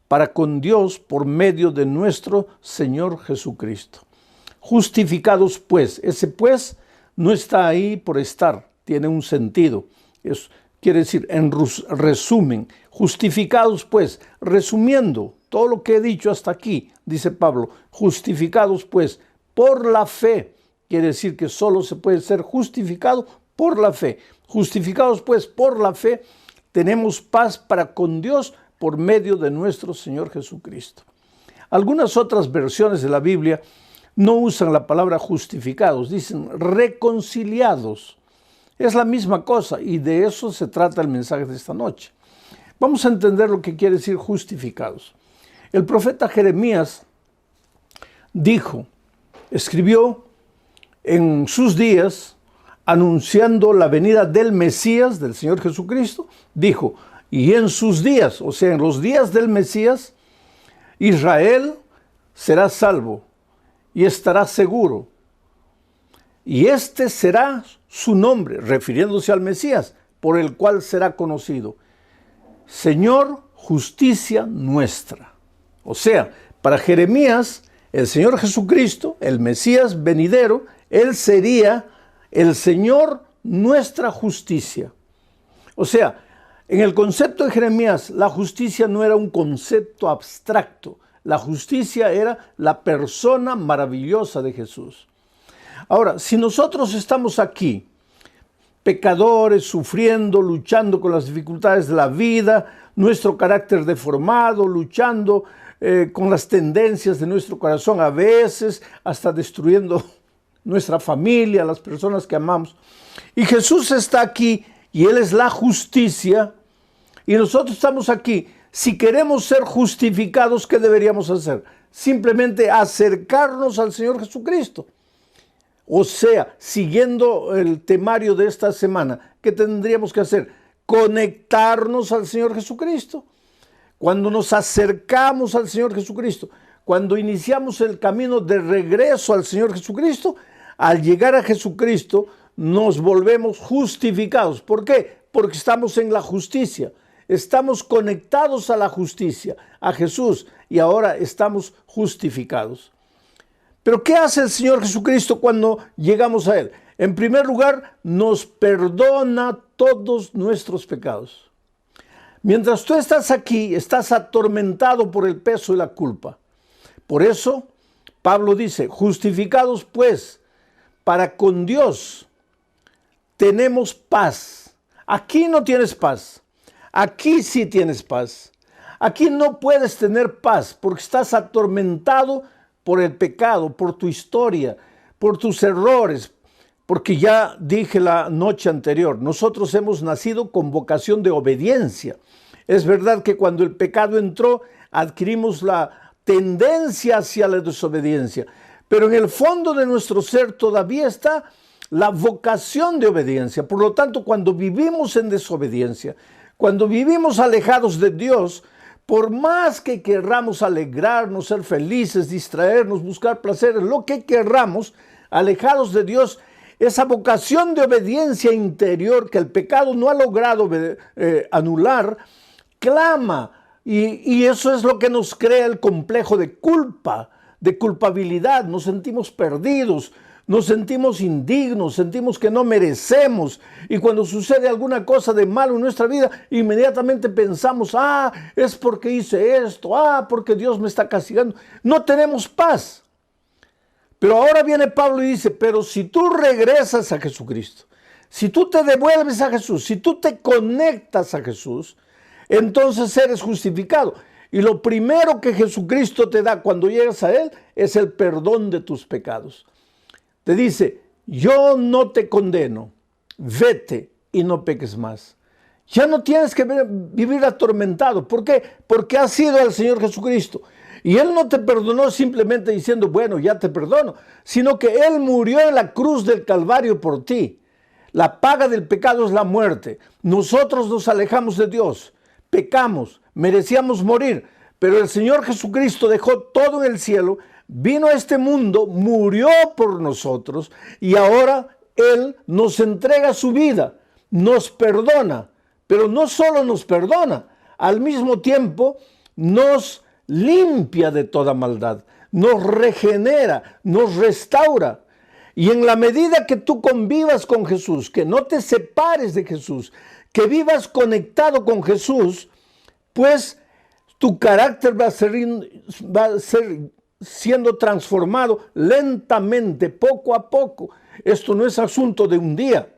para con Dios por medio de nuestro Señor Jesucristo. Justificados pues, ese pues no está ahí por estar, tiene un sentido. Quiere decir, en resumen, justificados pues, resumiendo todo lo que he dicho hasta aquí, dice Pablo, justificados pues por la fe, quiere decir que solo se puede ser justificado por la fe. Justificados pues por la fe, tenemos paz para con Dios por medio de nuestro Señor Jesucristo. Algunas otras versiones de la Biblia no usan la palabra justificados, dicen reconciliados. Es la misma cosa y de eso se trata el mensaje de esta noche. Vamos a entender lo que quiere decir justificados. El profeta Jeremías escribió en sus días, anunciando la venida del Mesías, del Señor Jesucristo, dijo: y en sus días, o sea, en los días del Mesías, Israel será salvo y estará seguro. Y este será su nombre, refiriéndose al Mesías, por el cual será conocido: Señor, justicia nuestra. O sea, para Jeremías, el Señor Jesucristo, el Mesías venidero, Él sería el Señor, nuestra justicia. O sea, en el concepto de Jeremías, la justicia no era un concepto abstracto. La justicia era la persona maravillosa de Jesús. Ahora, si nosotros estamos aquí, pecadores, sufriendo, luchando con las dificultades de la vida, nuestro carácter deformado, luchando con las tendencias de nuestro corazón, a veces hasta destruyendo nuestra familia, las personas que amamos. Y Jesús está aquí y Él es la justicia y nosotros estamos aquí. Si queremos ser justificados, ¿qué deberíamos hacer? Simplemente acercarnos al Señor Jesucristo. O sea, siguiendo el temario de esta semana, ¿qué tendríamos que hacer? Conectarnos al Señor Jesucristo. Cuando nos acercamos al Señor Jesucristo, cuando iniciamos el camino de regreso al Señor Jesucristo, al llegar a Jesucristo nos volvemos justificados. ¿Por qué? Porque estamos en la justicia. Estamos conectados a la justicia, a Jesús, y ahora estamos justificados. Pero ¿qué hace el Señor Jesucristo cuando llegamos a Él? En primer lugar, nos perdona todos nuestros pecados. Mientras tú estás aquí, estás atormentado por el peso y la culpa. Por eso, Pablo dice, justificados pues, para con Dios tenemos paz. Aquí no tienes paz. Aquí sí tienes paz. Aquí no puedes tener paz porque estás atormentado por el pecado, por tu historia, por tus errores. Porque ya dije la noche anterior, nosotros hemos nacido con vocación de obediencia. Es verdad que cuando el pecado entró, adquirimos la tendencia hacia la desobediencia. Pero en el fondo de nuestro ser todavía está la vocación de obediencia. Por lo tanto, cuando vivimos en desobediencia, cuando vivimos alejados de Dios, por más que querramos alegrarnos, ser felices, distraernos, buscar placeres, lo que querramos, alejados de Dios, esa vocación de obediencia interior que el pecado no ha logrado anular, clama. Y eso es lo que nos crea el complejo de culpa, de culpabilidad. Nos sentimos perdidos, nos sentimos indignos, sentimos que no merecemos. Y cuando sucede alguna cosa de malo en nuestra vida, inmediatamente pensamos, es porque hice esto, porque Dios me está castigando. No tenemos paz. Pero ahora viene Pablo y dice, pero si tú regresas a Jesucristo, si tú te devuelves a Jesús, si tú te conectas a Jesús, entonces eres justificado. Y lo primero que Jesucristo te da cuando llegas a Él es el perdón de tus pecados. Te dice, yo no te condeno, vete y no peques más. Ya no tienes que vivir atormentado. ¿Por qué? Porque has ido al Señor Jesucristo. Y Él no te perdonó simplemente diciendo, bueno, ya te perdono, sino que Él murió en la cruz del Calvario por ti. La paga del pecado es la muerte. Nosotros nos alejamos de Dios, pecamos, merecíamos morir, pero el Señor Jesucristo dejó todo en el cielo, vino a este mundo, murió por nosotros y ahora Él nos entrega su vida, nos perdona, pero no solo nos perdona, al mismo tiempo nos limpia de toda maldad, nos regenera, nos restaura. Y en la medida que tú convivas con Jesús, que no te separes de Jesús, que vivas conectado con Jesús, pues tu carácter va a ser siendo transformado lentamente, poco a poco. Esto no es asunto de un día.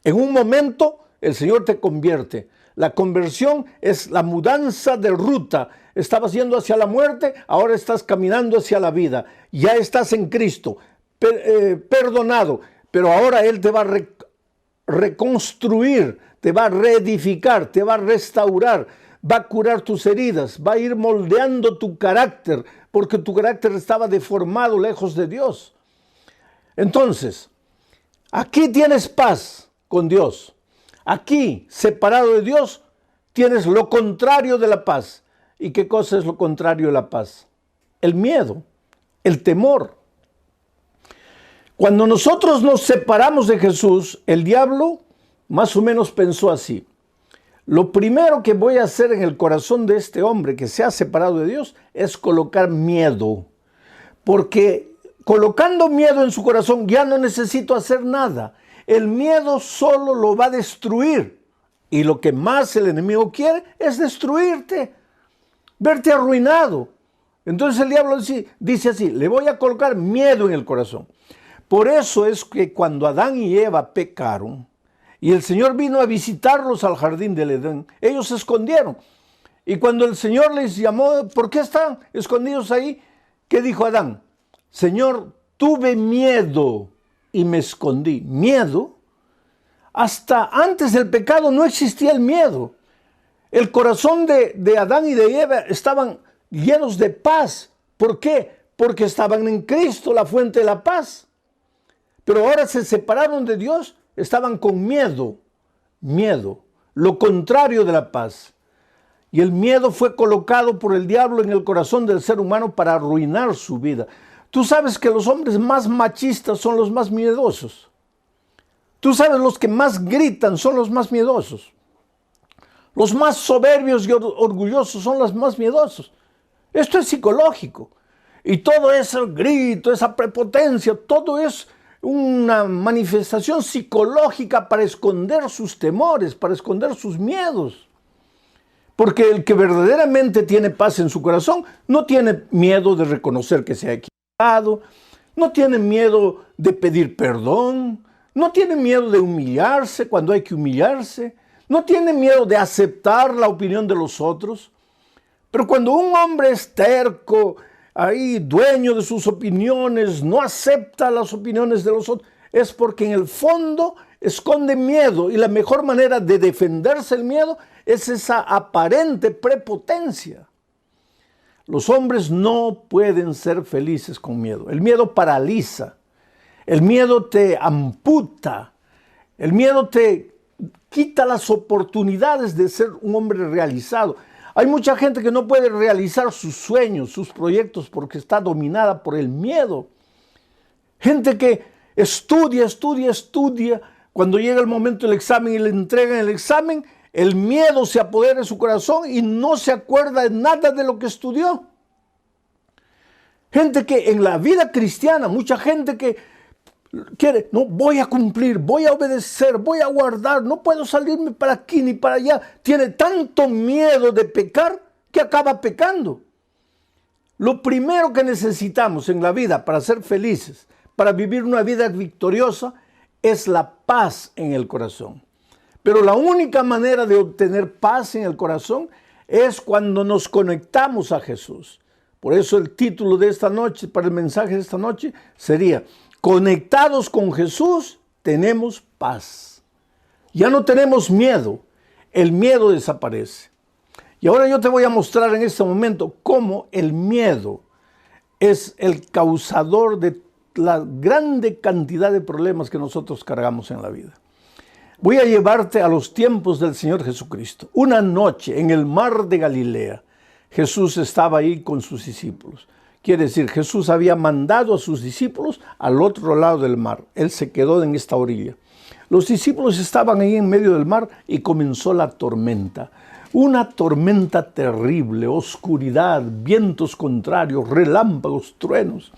En un momento el Señor te convierte. La conversión es la mudanza de ruta. Estabas yendo hacia la muerte, ahora estás caminando hacia la vida. Ya estás en Cristo, perdonado, pero ahora Él te va a reconstruir, te va a reedificar, te va a restaurar, va a curar tus heridas, va a ir moldeando tu carácter, porque tu carácter estaba deformado lejos de Dios. Entonces, aquí tienes paz con Dios. Aquí, separado de Dios, tienes lo contrario de la paz. ¿Y qué cosa es lo contrario de la paz? El miedo, el temor. Cuando nosotros nos separamos de Jesús, el diablo más o menos pensó así. Lo primero que voy a hacer en el corazón de este hombre que se ha separado de Dios es colocar miedo. Porque colocando miedo en su corazón ya no necesito hacer nada. El miedo solo lo va a destruir. Y lo que más el enemigo quiere es destruirte, verte arruinado. Entonces el diablo dice así, le voy a colocar miedo en el corazón. Por eso es que cuando Adán y Eva pecaron, y el Señor vino a visitarlos al jardín del Edén, ellos se escondieron. Y cuando el Señor les llamó, ¿por qué están escondidos ahí? ¿Qué dijo Adán? Señor, tuve miedo y me escondí. ¿Miedo? Hasta antes del pecado no existía el miedo. El corazón de Adán y de Eva estaban llenos de paz. ¿Por qué? Porque estaban en Cristo, la fuente de la paz. Pero ahora se separaron de Dios, estaban con miedo. Miedo, lo contrario de la paz. Y el miedo fue colocado por el diablo en el corazón del ser humano para arruinar su vida. Tú sabes que los hombres más machistas son los más miedosos. Tú sabes, los que más gritan son los más miedosos. Los más soberbios y orgullosos son los más miedosos. Esto es psicológico. Y todo ese grito, esa prepotencia, todo es una manifestación psicológica para esconder sus temores, para esconder sus miedos. Porque el que verdaderamente tiene paz en su corazón no tiene miedo de reconocer que se ha equivocado, no tiene miedo de pedir perdón, no tiene miedo de humillarse cuando hay que humillarse, no tiene miedo de aceptar la opinión de los otros. Pero cuando un hombre es terco, ahí dueño de sus opiniones, no acepta las opiniones de los otros, es porque en el fondo esconde miedo, y la mejor manera de defenderse el miedo es esa aparente prepotencia. Los hombres no pueden ser felices con miedo. El miedo paraliza, el miedo te amputa, el miedo te quita las oportunidades de ser un hombre realizado. Hay mucha gente que no puede realizar sus sueños, sus proyectos, porque está dominada por el miedo. Gente que estudia. Cuando llega el momento del examen y le entregan el examen, el miedo se apodera de su corazón y no se acuerda de nada de lo que estudió. Gente que en la vida cristiana, mucha gente que quiere, no, voy a cumplir, voy a obedecer, voy a guardar, no puedo salirme para aquí ni para allá. Tiene tanto miedo de pecar que acaba pecando. Lo primero que necesitamos en la vida para ser felices, para vivir una vida victoriosa, es la paz en el corazón. Pero la única manera de obtener paz en el corazón es cuando nos conectamos a Jesús. Por eso el título de esta noche, para el mensaje de esta noche, sería: conectados con Jesús, tenemos paz. Ya no tenemos miedo, el miedo desaparece. Y ahora yo te voy a mostrar en este momento cómo el miedo es el causador de la grande cantidad de problemas que nosotros cargamos en la vida. Voy a llevarte a los tiempos del Señor Jesucristo. Una noche en el mar de Galilea, Jesús estaba ahí con sus discípulos. Quiere decir, Jesús había mandado a sus discípulos al otro lado del mar. Él se quedó en esta orilla. Los discípulos estaban ahí en medio del mar y comenzó la tormenta. Una tormenta terrible, oscuridad, vientos contrarios, relámpagos, truenos.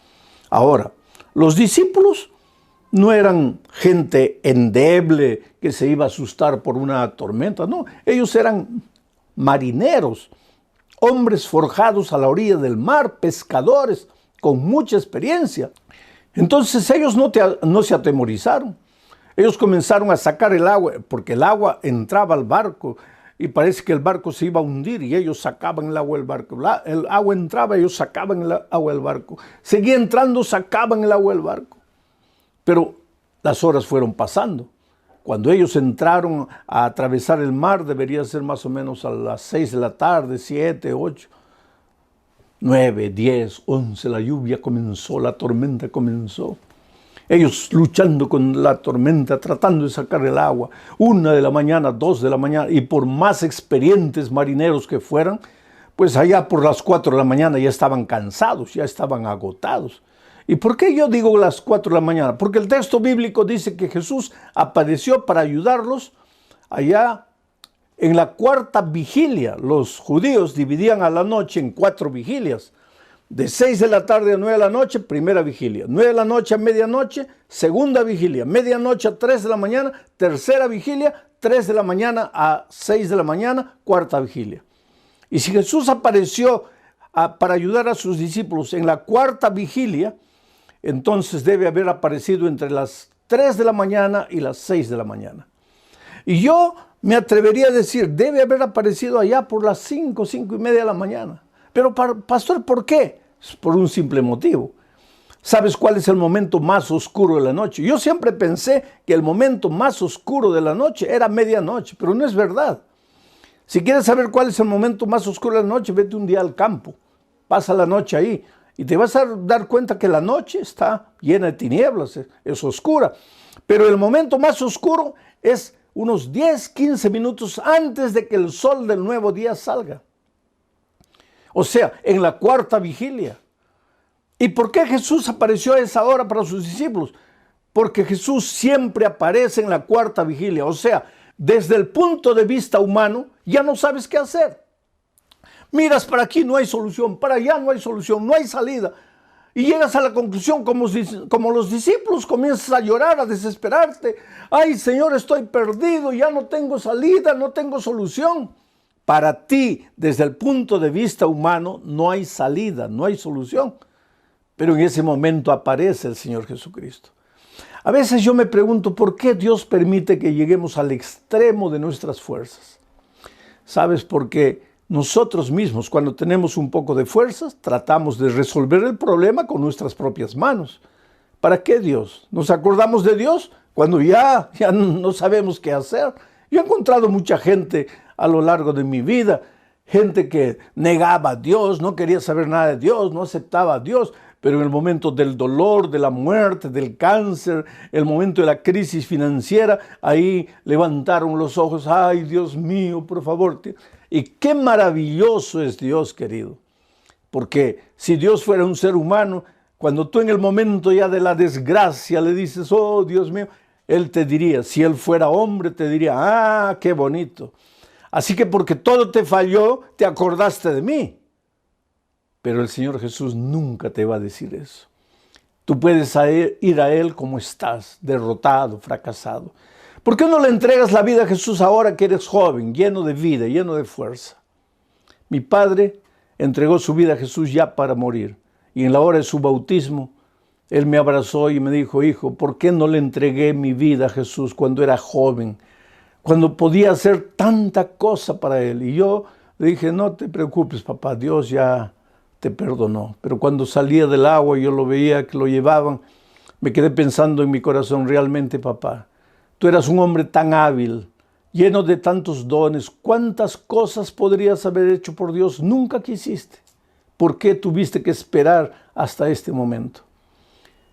Ahora, los discípulos no eran gente endeble que se iba a asustar por una tormenta, no. Ellos eran marineros, hombres forjados a la orilla del mar, pescadores con mucha experiencia. Entonces ellos no se atemorizaron. Ellos comenzaron a sacar el agua, porque el agua entraba al barco y parece que el barco se iba a hundir, y ellos sacaban el agua del barco. El agua entraba, ellos sacaban el agua del barco. Seguía entrando, sacaban el agua del barco. Pero las horas fueron pasando. Cuando ellos entraron a atravesar el mar, debería ser más o menos a las 6 de la tarde, 7, 8, 9, 10, 11, la lluvia comenzó, la tormenta comenzó. Ellos luchando con la tormenta, tratando de sacar el agua. 1 de la mañana, 2 de la mañana, y por más experientes marineros que fueran, pues allá por las 4 de la mañana ya estaban cansados, ya estaban agotados. ¿Y por qué yo digo las 4 de la mañana? Porque el texto bíblico dice que Jesús apareció para ayudarlos allá en la 4ª vigilia. Los judíos dividían a la noche en 4 vigilias. De 6 de la tarde a 9 de la noche, primera vigilia. 9 de la noche a medianoche, segunda vigilia. Medianoche a 3 de la mañana, tercera vigilia. 3 de la mañana a 6 de la mañana, cuarta vigilia. Y si Jesús apareció para ayudar a sus discípulos en la cuarta vigilia, entonces debe haber aparecido entre las 3 de la mañana y las 6 de la mañana. Y yo me atrevería a decir, debe haber aparecido allá por las 5, 5:30 de la mañana. Pero pastor, ¿por qué? Es por un simple motivo. ¿Sabes cuál es el momento más oscuro de la noche? Yo siempre pensé que el momento más oscuro de la noche era medianoche, pero no es verdad. Si quieres saber cuál es el momento más oscuro de la noche, vete un día al campo, pasa la noche ahí y te vas a dar cuenta que la noche está llena de tinieblas, es oscura. Pero el momento más oscuro es unos 10, 15 minutos antes de que el sol del nuevo día salga. O sea, en la cuarta vigilia. ¿Y por qué Jesús apareció a esa hora para sus discípulos? Porque Jesús siempre aparece en la cuarta vigilia. O sea, desde el punto de vista humano, ya no sabes qué hacer. Miras para aquí, no hay solución, para allá no hay solución, no hay salida. Y llegas a la conclusión, como los discípulos, comienzas a llorar, a desesperarte. Ay, Señor, estoy perdido, ya no tengo salida, no tengo solución. Para ti, desde el punto de vista humano, no hay salida, no hay solución. Pero en ese momento aparece el Señor Jesucristo. A veces yo me pregunto, ¿por qué Dios permite que lleguemos al extremo de nuestras fuerzas? ¿Sabes? Porque nosotros mismos, cuando tenemos un poco de fuerzas, tratamos de resolver el problema con nuestras propias manos. ¿Para qué Dios? ¿Nos acordamos de Dios cuando ya no sabemos qué hacer? Yo he encontrado mucha gente a lo largo de mi vida, gente que negaba a Dios, no quería saber nada de Dios, no aceptaba a Dios, pero en el momento del dolor, de la muerte, del cáncer, el momento de la crisis financiera, ahí levantaron los ojos. ¡Ay, Dios mío, por favor! Y qué maravilloso es Dios, querido. Porque si Dios fuera un ser humano, cuando tú en el momento ya de la desgracia le dices, oh, Dios mío, Él te diría, si Él fuera hombre, te diría, ah, qué bonito. Así que porque todo te falló, te acordaste de mí. Pero el Señor Jesús nunca te va a decir eso. Tú puedes ir a Él como estás, derrotado, fracasado. ¿Por qué no le entregas la vida a Jesús ahora que eres joven, lleno de vida, lleno de fuerza? Mi padre entregó su vida a Jesús ya para morir. Y en la hora de su bautismo, Él me abrazó y me dijo, hijo, ¿por qué no le entregué mi vida a Jesús cuando era joven? Cuando podía hacer tanta cosa para Él. Y yo le dije, no te preocupes, papá, Dios ya te perdonó. Pero cuando salía del agua y yo lo veía que lo llevaban, me quedé pensando en mi corazón, realmente, papá, tú eras un hombre tan hábil, lleno de tantos dones. ¿Cuántas cosas podrías haber hecho por Dios? Nunca quisiste. ¿Por qué tuviste que esperar hasta este momento?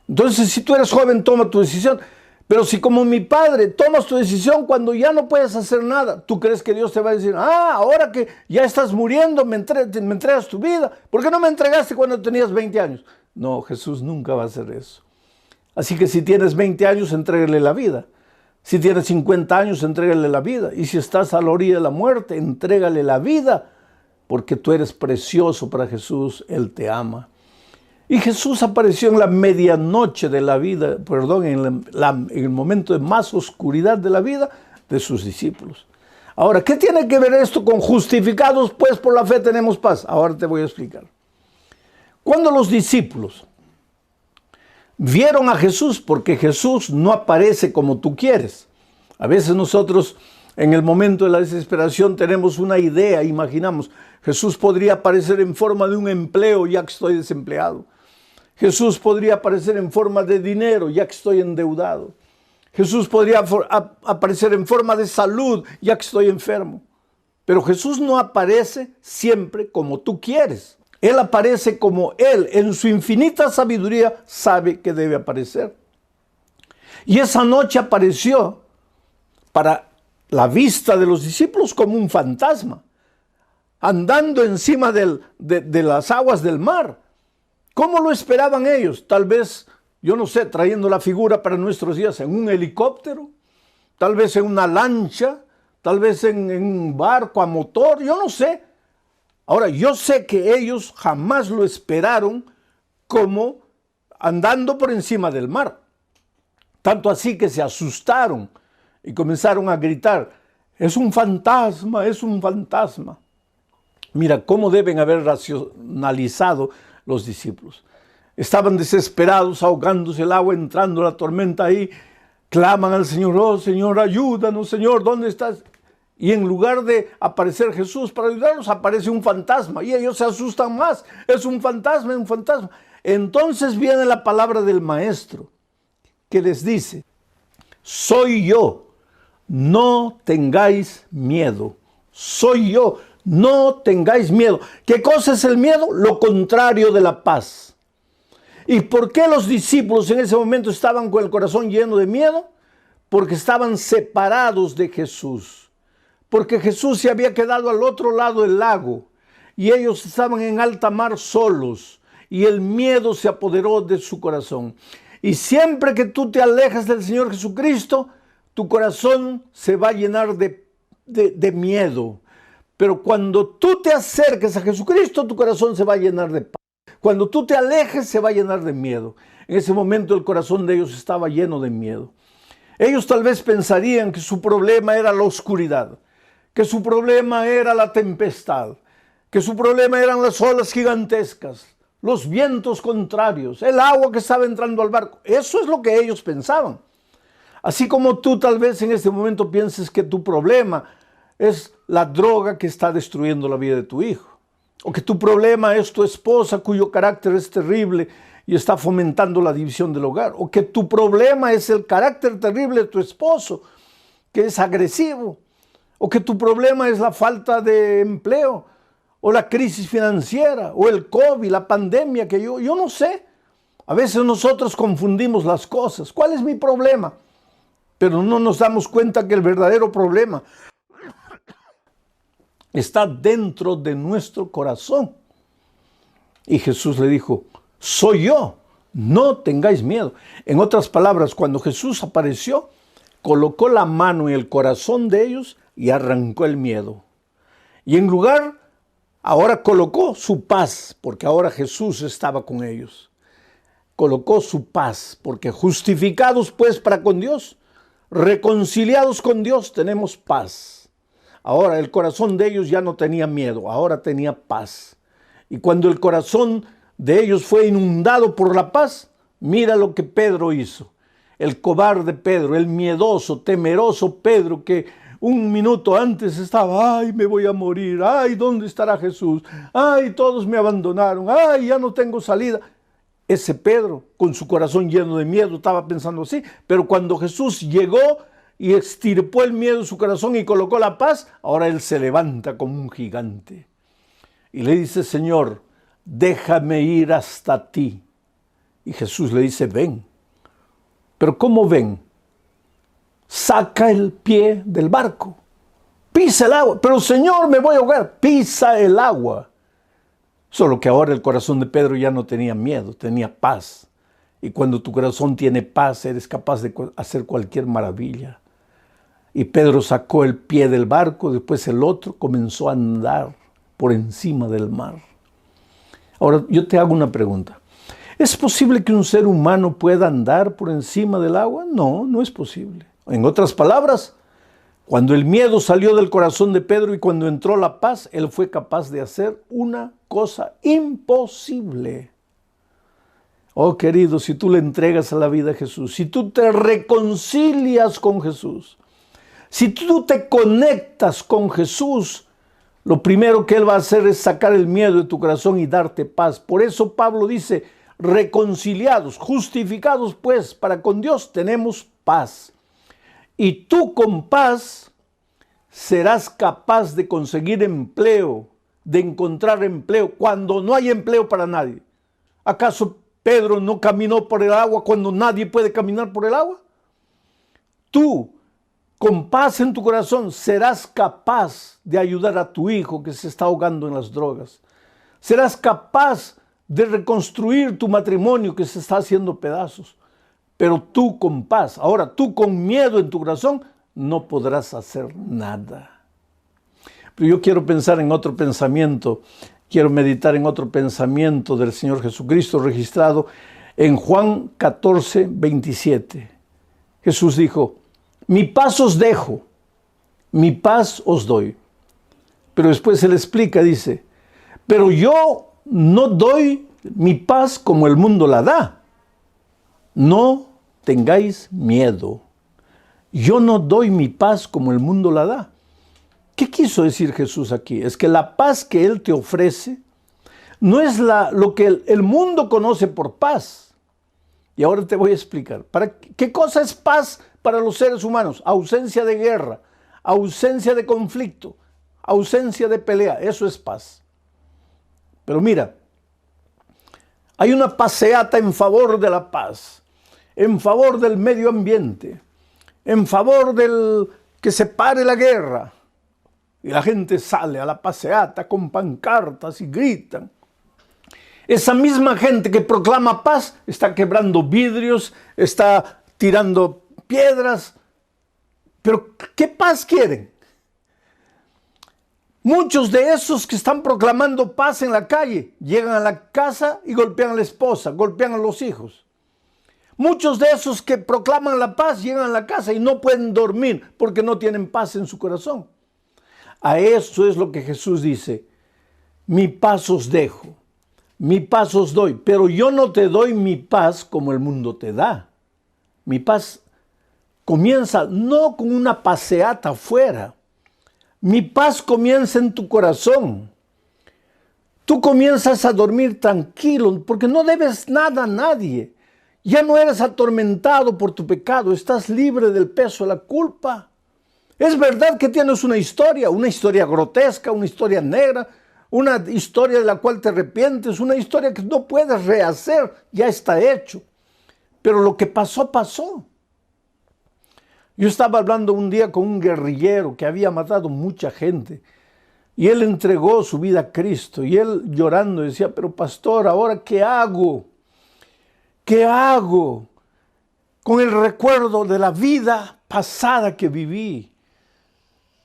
Entonces, si tú eres joven, toma tu decisión. Pero si como mi padre tomas tu decisión cuando ya no puedes hacer nada, ¿tú crees que Dios te va a decir, ahora que ya estás muriendo, me entregas tu vida? ¿Por qué no me entregaste cuando tenías 20 años? No, Jesús nunca va a hacer eso. Así que si tienes 20 años, entrégale la vida. Si tienes 50 años, entrégale la vida. Y si estás a la orilla de la muerte, entrégale la vida, porque tú eres precioso para Jesús, Él te ama. Y Jesús apareció en la medianoche de la vida, en el momento de más oscuridad de la vida de sus discípulos. Ahora, ¿qué tiene que ver esto con justificados? Pues por la fe tenemos paz. Ahora te voy a explicar. Cuando los discípulos vieron a Jesús, porque Jesús no aparece como tú quieres. A veces nosotros en el momento de la desesperación tenemos una idea, imaginamos, Jesús podría aparecer en forma de un empleo ya que estoy desempleado. Jesús podría aparecer en forma de dinero, ya que estoy endeudado. Jesús podría aparecer en forma de salud, ya que estoy enfermo. Pero Jesús no aparece siempre como tú quieres. Él aparece como Él, en su infinita sabiduría, sabe que debe aparecer. Y esa noche apareció para la vista de los discípulos como un fantasma, andando encima de las aguas del mar. ¿Cómo lo esperaban ellos? Tal vez, yo no sé, trayendo la figura para nuestros días en un helicóptero, tal vez en una lancha, tal vez en un barco a motor, yo no sé. Ahora, yo sé que ellos jamás lo esperaron como andando por encima del mar. Tanto así que se asustaron y comenzaron a gritar, es un fantasma, es un fantasma. Mira cómo deben haber racionalizado los discípulos. Estaban desesperados, ahogándose el agua, entrando la tormenta ahí. Claman al Señor, oh Señor, ayúdanos, Señor, ¿dónde estás? Y en lugar de aparecer Jesús para ayudarlos, aparece un fantasma. Y ellos se asustan más. Es un fantasma, un fantasma. Entonces viene la palabra del Maestro, que les dice, soy yo, no tengáis miedo. Soy yo, no tengáis miedo. ¿Qué cosa es el miedo? Lo contrario de la paz. ¿Y por qué los discípulos en ese momento estaban con el corazón lleno de miedo? Porque estaban separados de Jesús. Porque Jesús se había quedado al otro lado del lago y ellos estaban en alta mar solos y el miedo se apoderó de su corazón. Y siempre que tú te alejas del Señor Jesucristo, tu corazón se va a llenar de miedo. Pero cuando tú te acerques a Jesucristo, tu corazón se va a llenar de paz. Cuando tú te alejes, se va a llenar de miedo. En ese momento el corazón de ellos estaba lleno de miedo. Ellos tal vez pensarían que su problema era la oscuridad, que su problema era la tempestad, que su problema eran las olas gigantescas, los vientos contrarios, el agua que estaba entrando al barco. Eso es lo que ellos pensaban. Así como tú tal vez en este momento pienses que tu problema es la droga que está destruyendo la vida de tu hijo, o que tu problema es tu esposa cuyo carácter es terrible y está fomentando la división del hogar, o que tu problema es el carácter terrible de tu esposo, que es agresivo, o que tu problema es la falta de empleo, o la crisis financiera, o el COVID, la pandemia, que yo no sé. A veces nosotros confundimos las cosas. ¿Cuál es mi problema? Pero no nos damos cuenta que el verdadero problema está dentro de nuestro corazón. Y Jesús le dijo, soy yo, no tengáis miedo. En otras palabras, cuando Jesús apareció, colocó la mano en el corazón de ellos y arrancó el miedo. Y en lugar, ahora colocó su paz, porque ahora Jesús estaba con ellos. Colocó su paz, porque justificados pues para con Dios, reconciliados con Dios, tenemos paz. Ahora el corazón de ellos ya no tenía miedo, ahora tenía paz. Y cuando el corazón de ellos fue inundado por la paz, mira lo que Pedro hizo. El cobarde Pedro, el miedoso, temeroso Pedro, que un minuto antes estaba, ay, me voy a morir, ay, ¿dónde estará Jesús? Ay, todos me abandonaron, ay, ya no tengo salida. Ese Pedro, con su corazón lleno de miedo, estaba pensando así, pero cuando Jesús llegó y extirpó el miedo en su corazón y colocó la paz, ahora él se levanta como un gigante. Y le dice, Señor, déjame ir hasta ti. Y Jesús le dice, ven. Pero ¿cómo ven? Saca el pie del barco, pisa el agua. Pero Señor, me voy a ahogar. Pisa el agua. Solo que ahora el corazón de Pedro ya no tenía miedo, tenía paz. Y cuando tu corazón tiene paz, eres capaz de hacer cualquier maravilla. Y Pedro sacó el pie del barco, después el otro comenzó a andar por encima del mar. Ahora, yo te hago una pregunta. ¿Es posible que un ser humano pueda andar por encima del agua? No, no es posible. En otras palabras, cuando el miedo salió del corazón de Pedro y cuando entró la paz, él fue capaz de hacer una cosa imposible. Oh, querido, si tú le entregas a la vida a Jesús, si tú te reconcilias con Jesús, si tú te conectas con Jesús, lo primero que Él va a hacer es sacar el miedo de tu corazón y darte paz. Por eso Pablo dice, reconciliados, justificados pues para con Dios, tenemos paz. Y tú con paz serás capaz de conseguir empleo, de encontrar empleo, cuando no hay empleo para nadie. ¿Acaso Pedro no caminó por el agua cuando nadie puede caminar por el agua? Tú, con paz en tu corazón, serás capaz de ayudar a tu hijo que se está ahogando en las drogas. Serás capaz de reconstruir tu matrimonio que se está haciendo pedazos. Pero tú con paz, ahora tú con miedo en tu corazón, no podrás hacer nada. Pero yo quiero pensar en otro pensamiento, quiero meditar en otro pensamiento del Señor Jesucristo registrado en Juan 14, 27. Jesús dijo, mi paz os dejo, mi paz os doy. Pero después él explica, dice, pero yo no doy mi paz como el mundo la da. No tengáis miedo. Yo no doy mi paz como el mundo la da. ¿Qué quiso decir Jesús aquí? Es que la paz que Él te ofrece no es lo que el mundo conoce por paz. Y ahora te voy a explicar. ¿Qué cosa es paz para los seres humanos? Ausencia de guerra, ausencia de conflicto, ausencia de pelea. Eso es paz. Pero mira, hay una paseata en favor de la paz, en favor del medio ambiente, en favor del que se pare la guerra. Y la gente sale a la paseata con pancartas y gritan. Esa misma gente que proclama paz está quebrando vidrios, está tirando piedras. Pero ¿qué paz quieren? Muchos de esos que están proclamando paz en la calle llegan a la casa y golpean a la esposa, golpean a los hijos. Muchos de esos que proclaman la paz llegan a la casa y no pueden dormir porque no tienen paz en su corazón. A eso es lo que Jesús dice: mi paz os dejo, mi paz os doy, pero yo no te doy mi paz como el mundo te da. Mi paz comienza no con una paseata afuera. Mi paz comienza en tu corazón. Tú comienzas a dormir tranquilo porque no debes nada a nadie. Ya no eres atormentado por tu pecado, estás libre del peso de la culpa. Es verdad que tienes una historia grotesca, una historia negra, una historia de la cual te arrepientes, una historia que no puedes rehacer, ya está hecho. Pero lo que pasó, pasó. Yo estaba hablando un día con un guerrillero que había matado mucha gente y él entregó su vida a Cristo y él llorando decía, pero pastor, ¿ahora qué hago? ¿Qué hago con el recuerdo de la vida pasada que viví?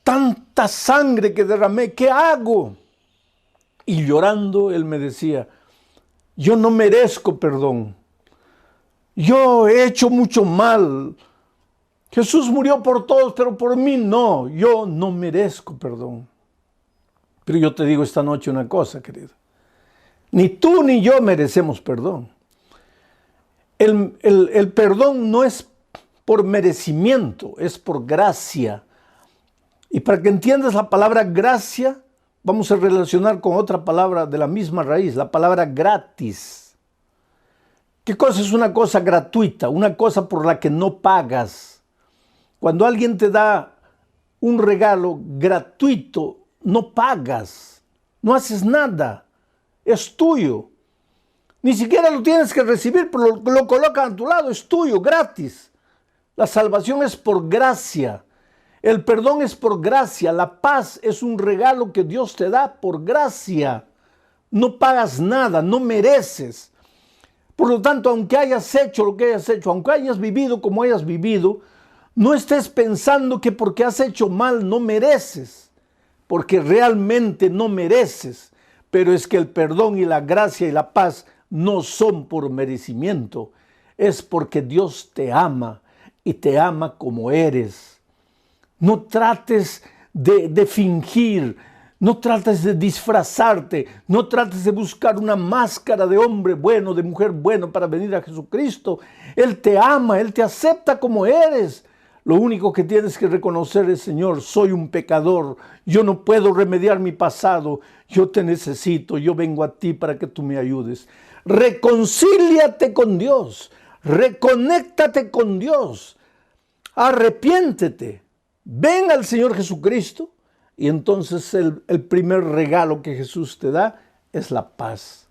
Tanta sangre que derramé, ¿qué hago? Y llorando él me decía, yo no merezco perdón. Yo he hecho mucho mal. Jesús murió por todos, pero por mí no. Yo no merezco perdón. Pero yo te digo esta noche una cosa, querido. Ni tú ni yo merecemos perdón. El perdón no es por merecimiento, es por gracia. Y para que entiendas la palabra gracia, vamos a relacionar con otra palabra de la misma raíz, la palabra gratis. ¿Qué cosa es una cosa gratuita? Una cosa por la que no pagas. Cuando alguien te da un regalo gratuito, no pagas, no haces nada, es tuyo. Ni siquiera lo tienes que recibir, pero lo colocan a tu lado, es tuyo, gratis. La salvación es por gracia. El perdón es por gracia. La paz es un regalo que Dios te da por gracia. No pagas nada, no mereces. Por lo tanto, aunque hayas hecho lo que hayas hecho, aunque hayas vivido como hayas vivido, no estés pensando que porque has hecho mal no mereces, porque realmente no mereces. Pero es que el perdón y la gracia y la paz no son por merecimiento, es porque Dios te ama y te ama como eres. No trates de fingir, no trates de disfrazarte, no trates de buscar una máscara de hombre bueno, de mujer bueno para venir a Jesucristo. Él te ama, Él te acepta como eres. Lo único que tienes que reconocer es, Señor, soy un pecador, yo no puedo remediar mi pasado, yo te necesito, yo vengo a ti para que tú me ayudes. Reconcíliate con Dios, reconéctate con Dios, arrepiéntete, ven al Señor Jesucristo y entonces el primer regalo que Jesús te da es la paz.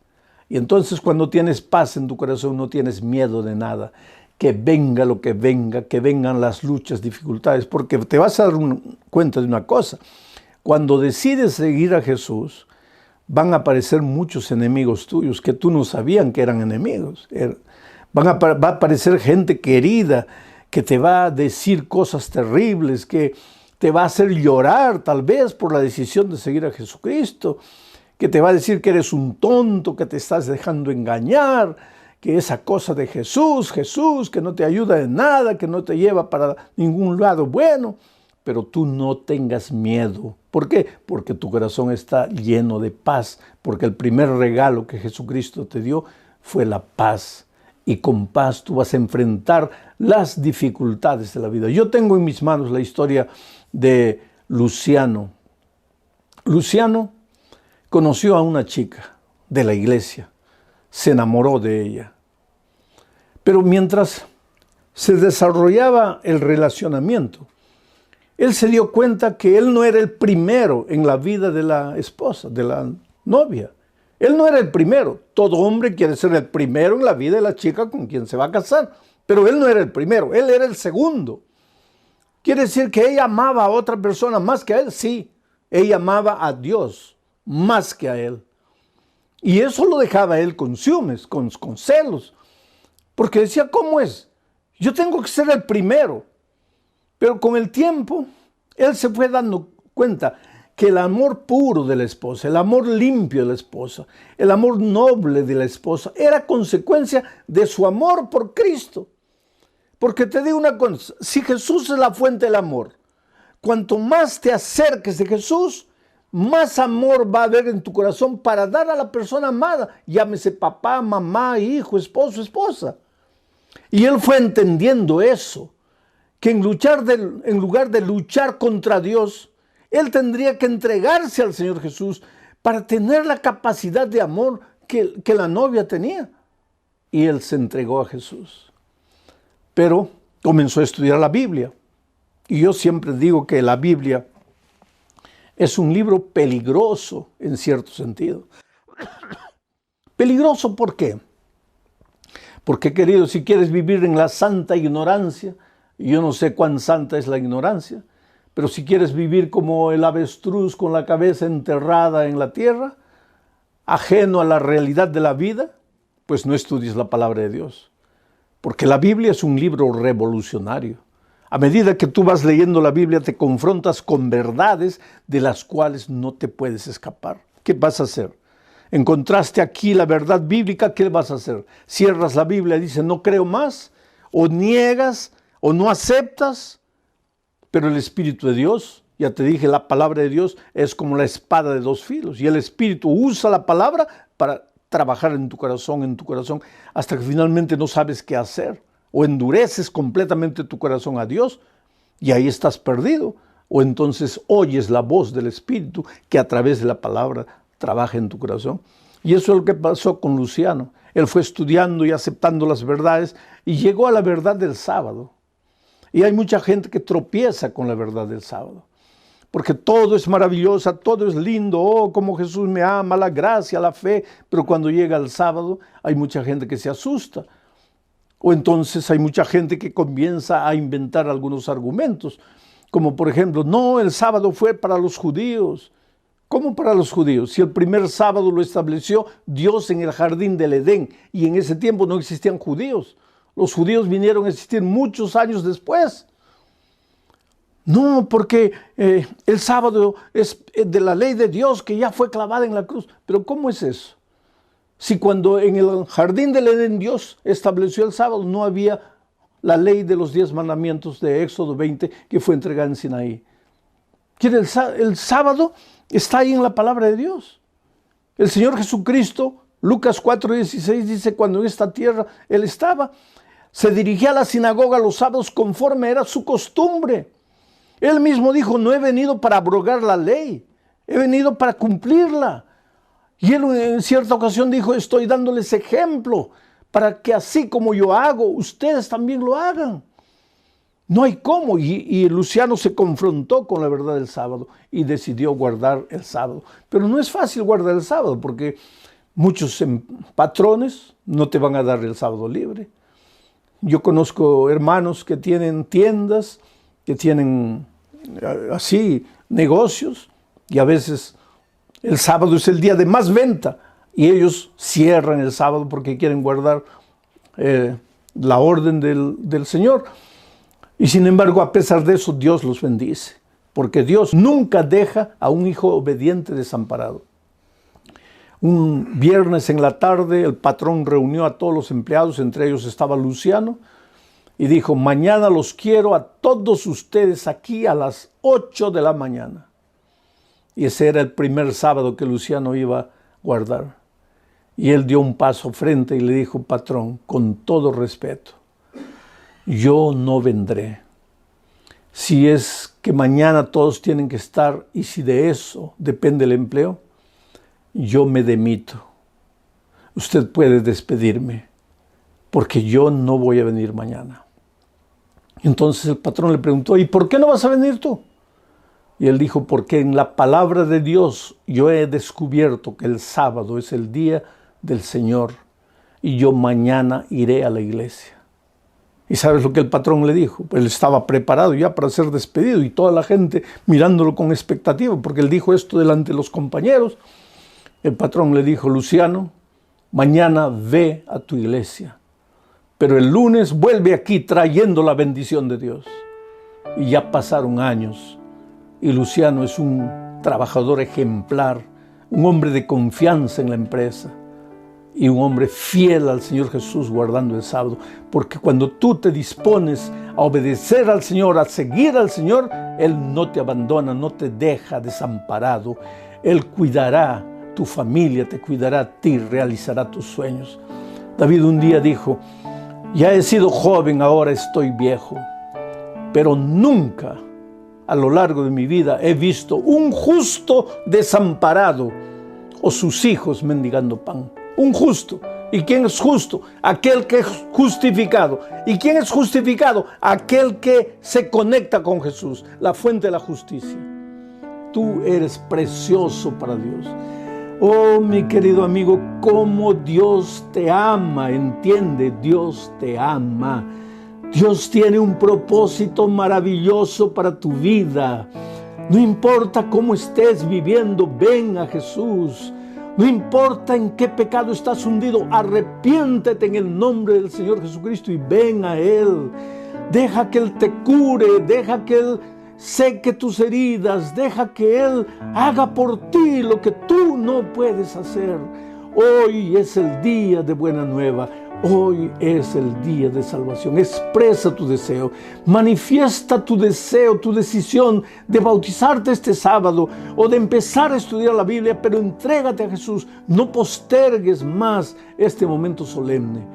Y entonces cuando tienes paz en tu corazón no tienes miedo de nada. Que venga lo que venga, que vengan las luchas, dificultades, porque te vas a dar cuenta de una cosa. Cuando decides seguir a Jesús, van a aparecer muchos enemigos tuyos que tú no sabían que eran enemigos. Va a aparecer gente querida que te va a decir cosas terribles, que te va a hacer llorar tal vez por la decisión de seguir a Jesucristo, que te va a decir que eres un tonto, que te estás dejando engañar, que esa cosa de Jesús, que no te ayuda en nada, que no te lleva para ningún lado bueno. pero tú no tengas miedo. ¿Por qué? Porque tu corazón está lleno de paz, porque el primer regalo que Jesucristo te dio fue la paz. Y con paz tú vas a enfrentar las dificultades de la vida. Yo tengo en mis manos la historia de Luciano. Luciano conoció a una chica de la iglesia, se enamoró de ella. Pero mientras se desarrollaba el relacionamiento, él se dio cuenta que él no era el primero en la vida de la esposa, de la novia. Él no era el primero. Todo hombre quiere ser el primero en la vida de la chica con quien se va a casar. Pero él no era el primero, él era el segundo. ¿Quiere decir que ella amaba a otra persona más que a él? Sí, ella amaba a Dios más que a él. Y eso lo dejaba a él con ciúmes, con celos. Porque decía, ¿cómo es? Yo tengo que ser el primero. Pero con el tiempo, él se fue dando cuenta que el amor puro de la esposa, el amor limpio de la esposa, el amor noble de la esposa, era consecuencia de su amor por Cristo. Porque te digo una cosa, si Jesús es la fuente del amor, cuanto más te acerques de Jesús, más amor va a haber en tu corazón para dar a la persona amada, llámese papá, mamá, hijo, esposo, esposa. Y él fue entendiendo eso, que en lugar de luchar contra Dios, él tendría que entregarse al Señor Jesús para tener la capacidad de amor que la novia tenía. Y él se entregó a Jesús. Pero comenzó a estudiar la Biblia. Y yo siempre digo que la Biblia es un libro peligroso en cierto sentido. ¿Peligroso por qué? Porque, querido, si quieres vivir en la santa ignorancia, yo no sé cuán santa es la ignorancia, pero si quieres vivir como el avestruz con la cabeza enterrada en la tierra, ajeno a la realidad de la vida, pues no estudies la palabra de Dios. Porque la Biblia es un libro revolucionario. A medida que tú vas leyendo la Biblia, te confrontas con verdades de las cuales no te puedes escapar. ¿Qué vas a hacer? Encontraste aquí la verdad bíblica, ¿qué vas a hacer? Cierras la Biblia y dices, no creo más, o niegas, o no aceptas, pero el Espíritu de Dios, ya te dije, la palabra de Dios es como la espada de dos filos, y el Espíritu usa la palabra para trabajar en tu corazón, hasta que finalmente no sabes qué hacer, o endureces completamente tu corazón a Dios, y ahí estás perdido, o entonces oyes la voz del Espíritu que a través de la palabra trabaja en tu corazón. Y eso es lo que pasó con Luciano. Él fue estudiando y aceptando las verdades y llegó a la verdad del sábado. Y hay mucha gente que tropieza con la verdad del sábado. Porque todo es maravilloso, todo es lindo, oh, como Jesús me ama, la gracia, la fe. Pero cuando llega el sábado hay mucha gente que se asusta. O entonces hay mucha gente que comienza a inventar algunos argumentos. Como por ejemplo, no, el sábado fue para los judíos. ¿Cómo para los judíos? Si el primer sábado lo estableció Dios en el jardín del Edén y en ese tiempo no existían judíos. Los judíos vinieron a existir muchos años después. No, porque el sábado es de la ley de Dios que ya fue clavada en la cruz. Pero ¿cómo es eso? Si cuando en el jardín del Edén Dios estableció el sábado, no había la ley de los 10 mandamientos de Éxodo 20 que fue entregada en Sinaí. El sábado está ahí en la palabra de Dios. El Señor Jesucristo, Lucas 4:16 dice, cuando en esta tierra Él estaba, se dirigía a la sinagoga los sábados conforme era su costumbre. Él mismo dijo, no he venido para abrogar la ley, he venido para cumplirla. Y Él en cierta ocasión dijo, estoy dándoles ejemplo para que así como yo hago, ustedes también lo hagan. No hay cómo. Y Luciano se confrontó con la verdad del sábado y decidió guardar el sábado. Pero no es fácil guardar el sábado porque muchos patrones no te van a dar el sábado libre. Yo conozco hermanos que tienen tiendas, que tienen así negocios y a veces el sábado es el día de más venta y ellos cierran el sábado porque quieren guardar la orden del Señor. Y sin embargo, a pesar de eso, Dios los bendice, porque Dios nunca deja a un hijo obediente desamparado. Un viernes en la tarde, el patrón reunió a todos los empleados, entre ellos estaba Luciano, y dijo, mañana los quiero a todos ustedes aquí a las 8 de la mañana. Y ese era el primer sábado que Luciano iba a guardar. Y él dio un paso frente y le dijo, patrón, con todo respeto, yo no vendré. Si es que mañana todos tienen que estar y si de eso depende el empleo, yo me demito. Usted puede despedirme porque yo no voy a venir mañana. Entonces el patrón le preguntó, ¿y por qué no vas a venir tú? Y él dijo, porque en la palabra de Dios yo he descubierto que el sábado es el día del Señor y yo mañana iré a la iglesia. ¿Y sabes lo que el patrón le dijo? Pues él estaba preparado ya para ser despedido y toda la gente mirándolo con expectativa, porque él dijo esto delante de los compañeros. El patrón le dijo, Luciano, mañana ve a tu iglesia, pero el lunes vuelve aquí trayendo la bendición de Dios. Y ya pasaron años y Luciano es un trabajador ejemplar, un hombre de confianza en la empresa y un hombre fiel al Señor Jesús guardando el sábado. Porque cuando tú te dispones a obedecer al Señor, a seguir al Señor, Él no te abandona, no te deja desamparado. Él cuidará tu familia, te cuidará a ti, realizará tus sueños. David un día dijo, ya he sido joven, ahora estoy viejo, pero nunca a lo largo de mi vida he visto un justo desamparado o sus hijos mendigando pan. Un justo. ¿Y quién es justo? Aquel que es justificado. ¿Y quién es justificado? Aquel que se conecta con Jesús, la fuente de la justicia. Tú eres precioso para Dios. Oh, mi querido amigo, cómo Dios te ama. Entiende, Dios te ama. Dios tiene un propósito maravilloso para tu vida. No importa cómo estés viviendo, ven a Jesús. No importa en qué pecado estás hundido, arrepiéntete en el nombre del Señor Jesucristo y ven a Él. Deja que Él te cure, deja que Él seque tus heridas, deja que Él haga por ti lo que tú no puedes hacer. Hoy es el día de buena nueva. Hoy es el día de salvación. Expresa tu deseo, manifiesta tu deseo, tu decisión de bautizarte este sábado o de empezar a estudiar la Biblia, pero entrégate a Jesús. No postergues más este momento solemne.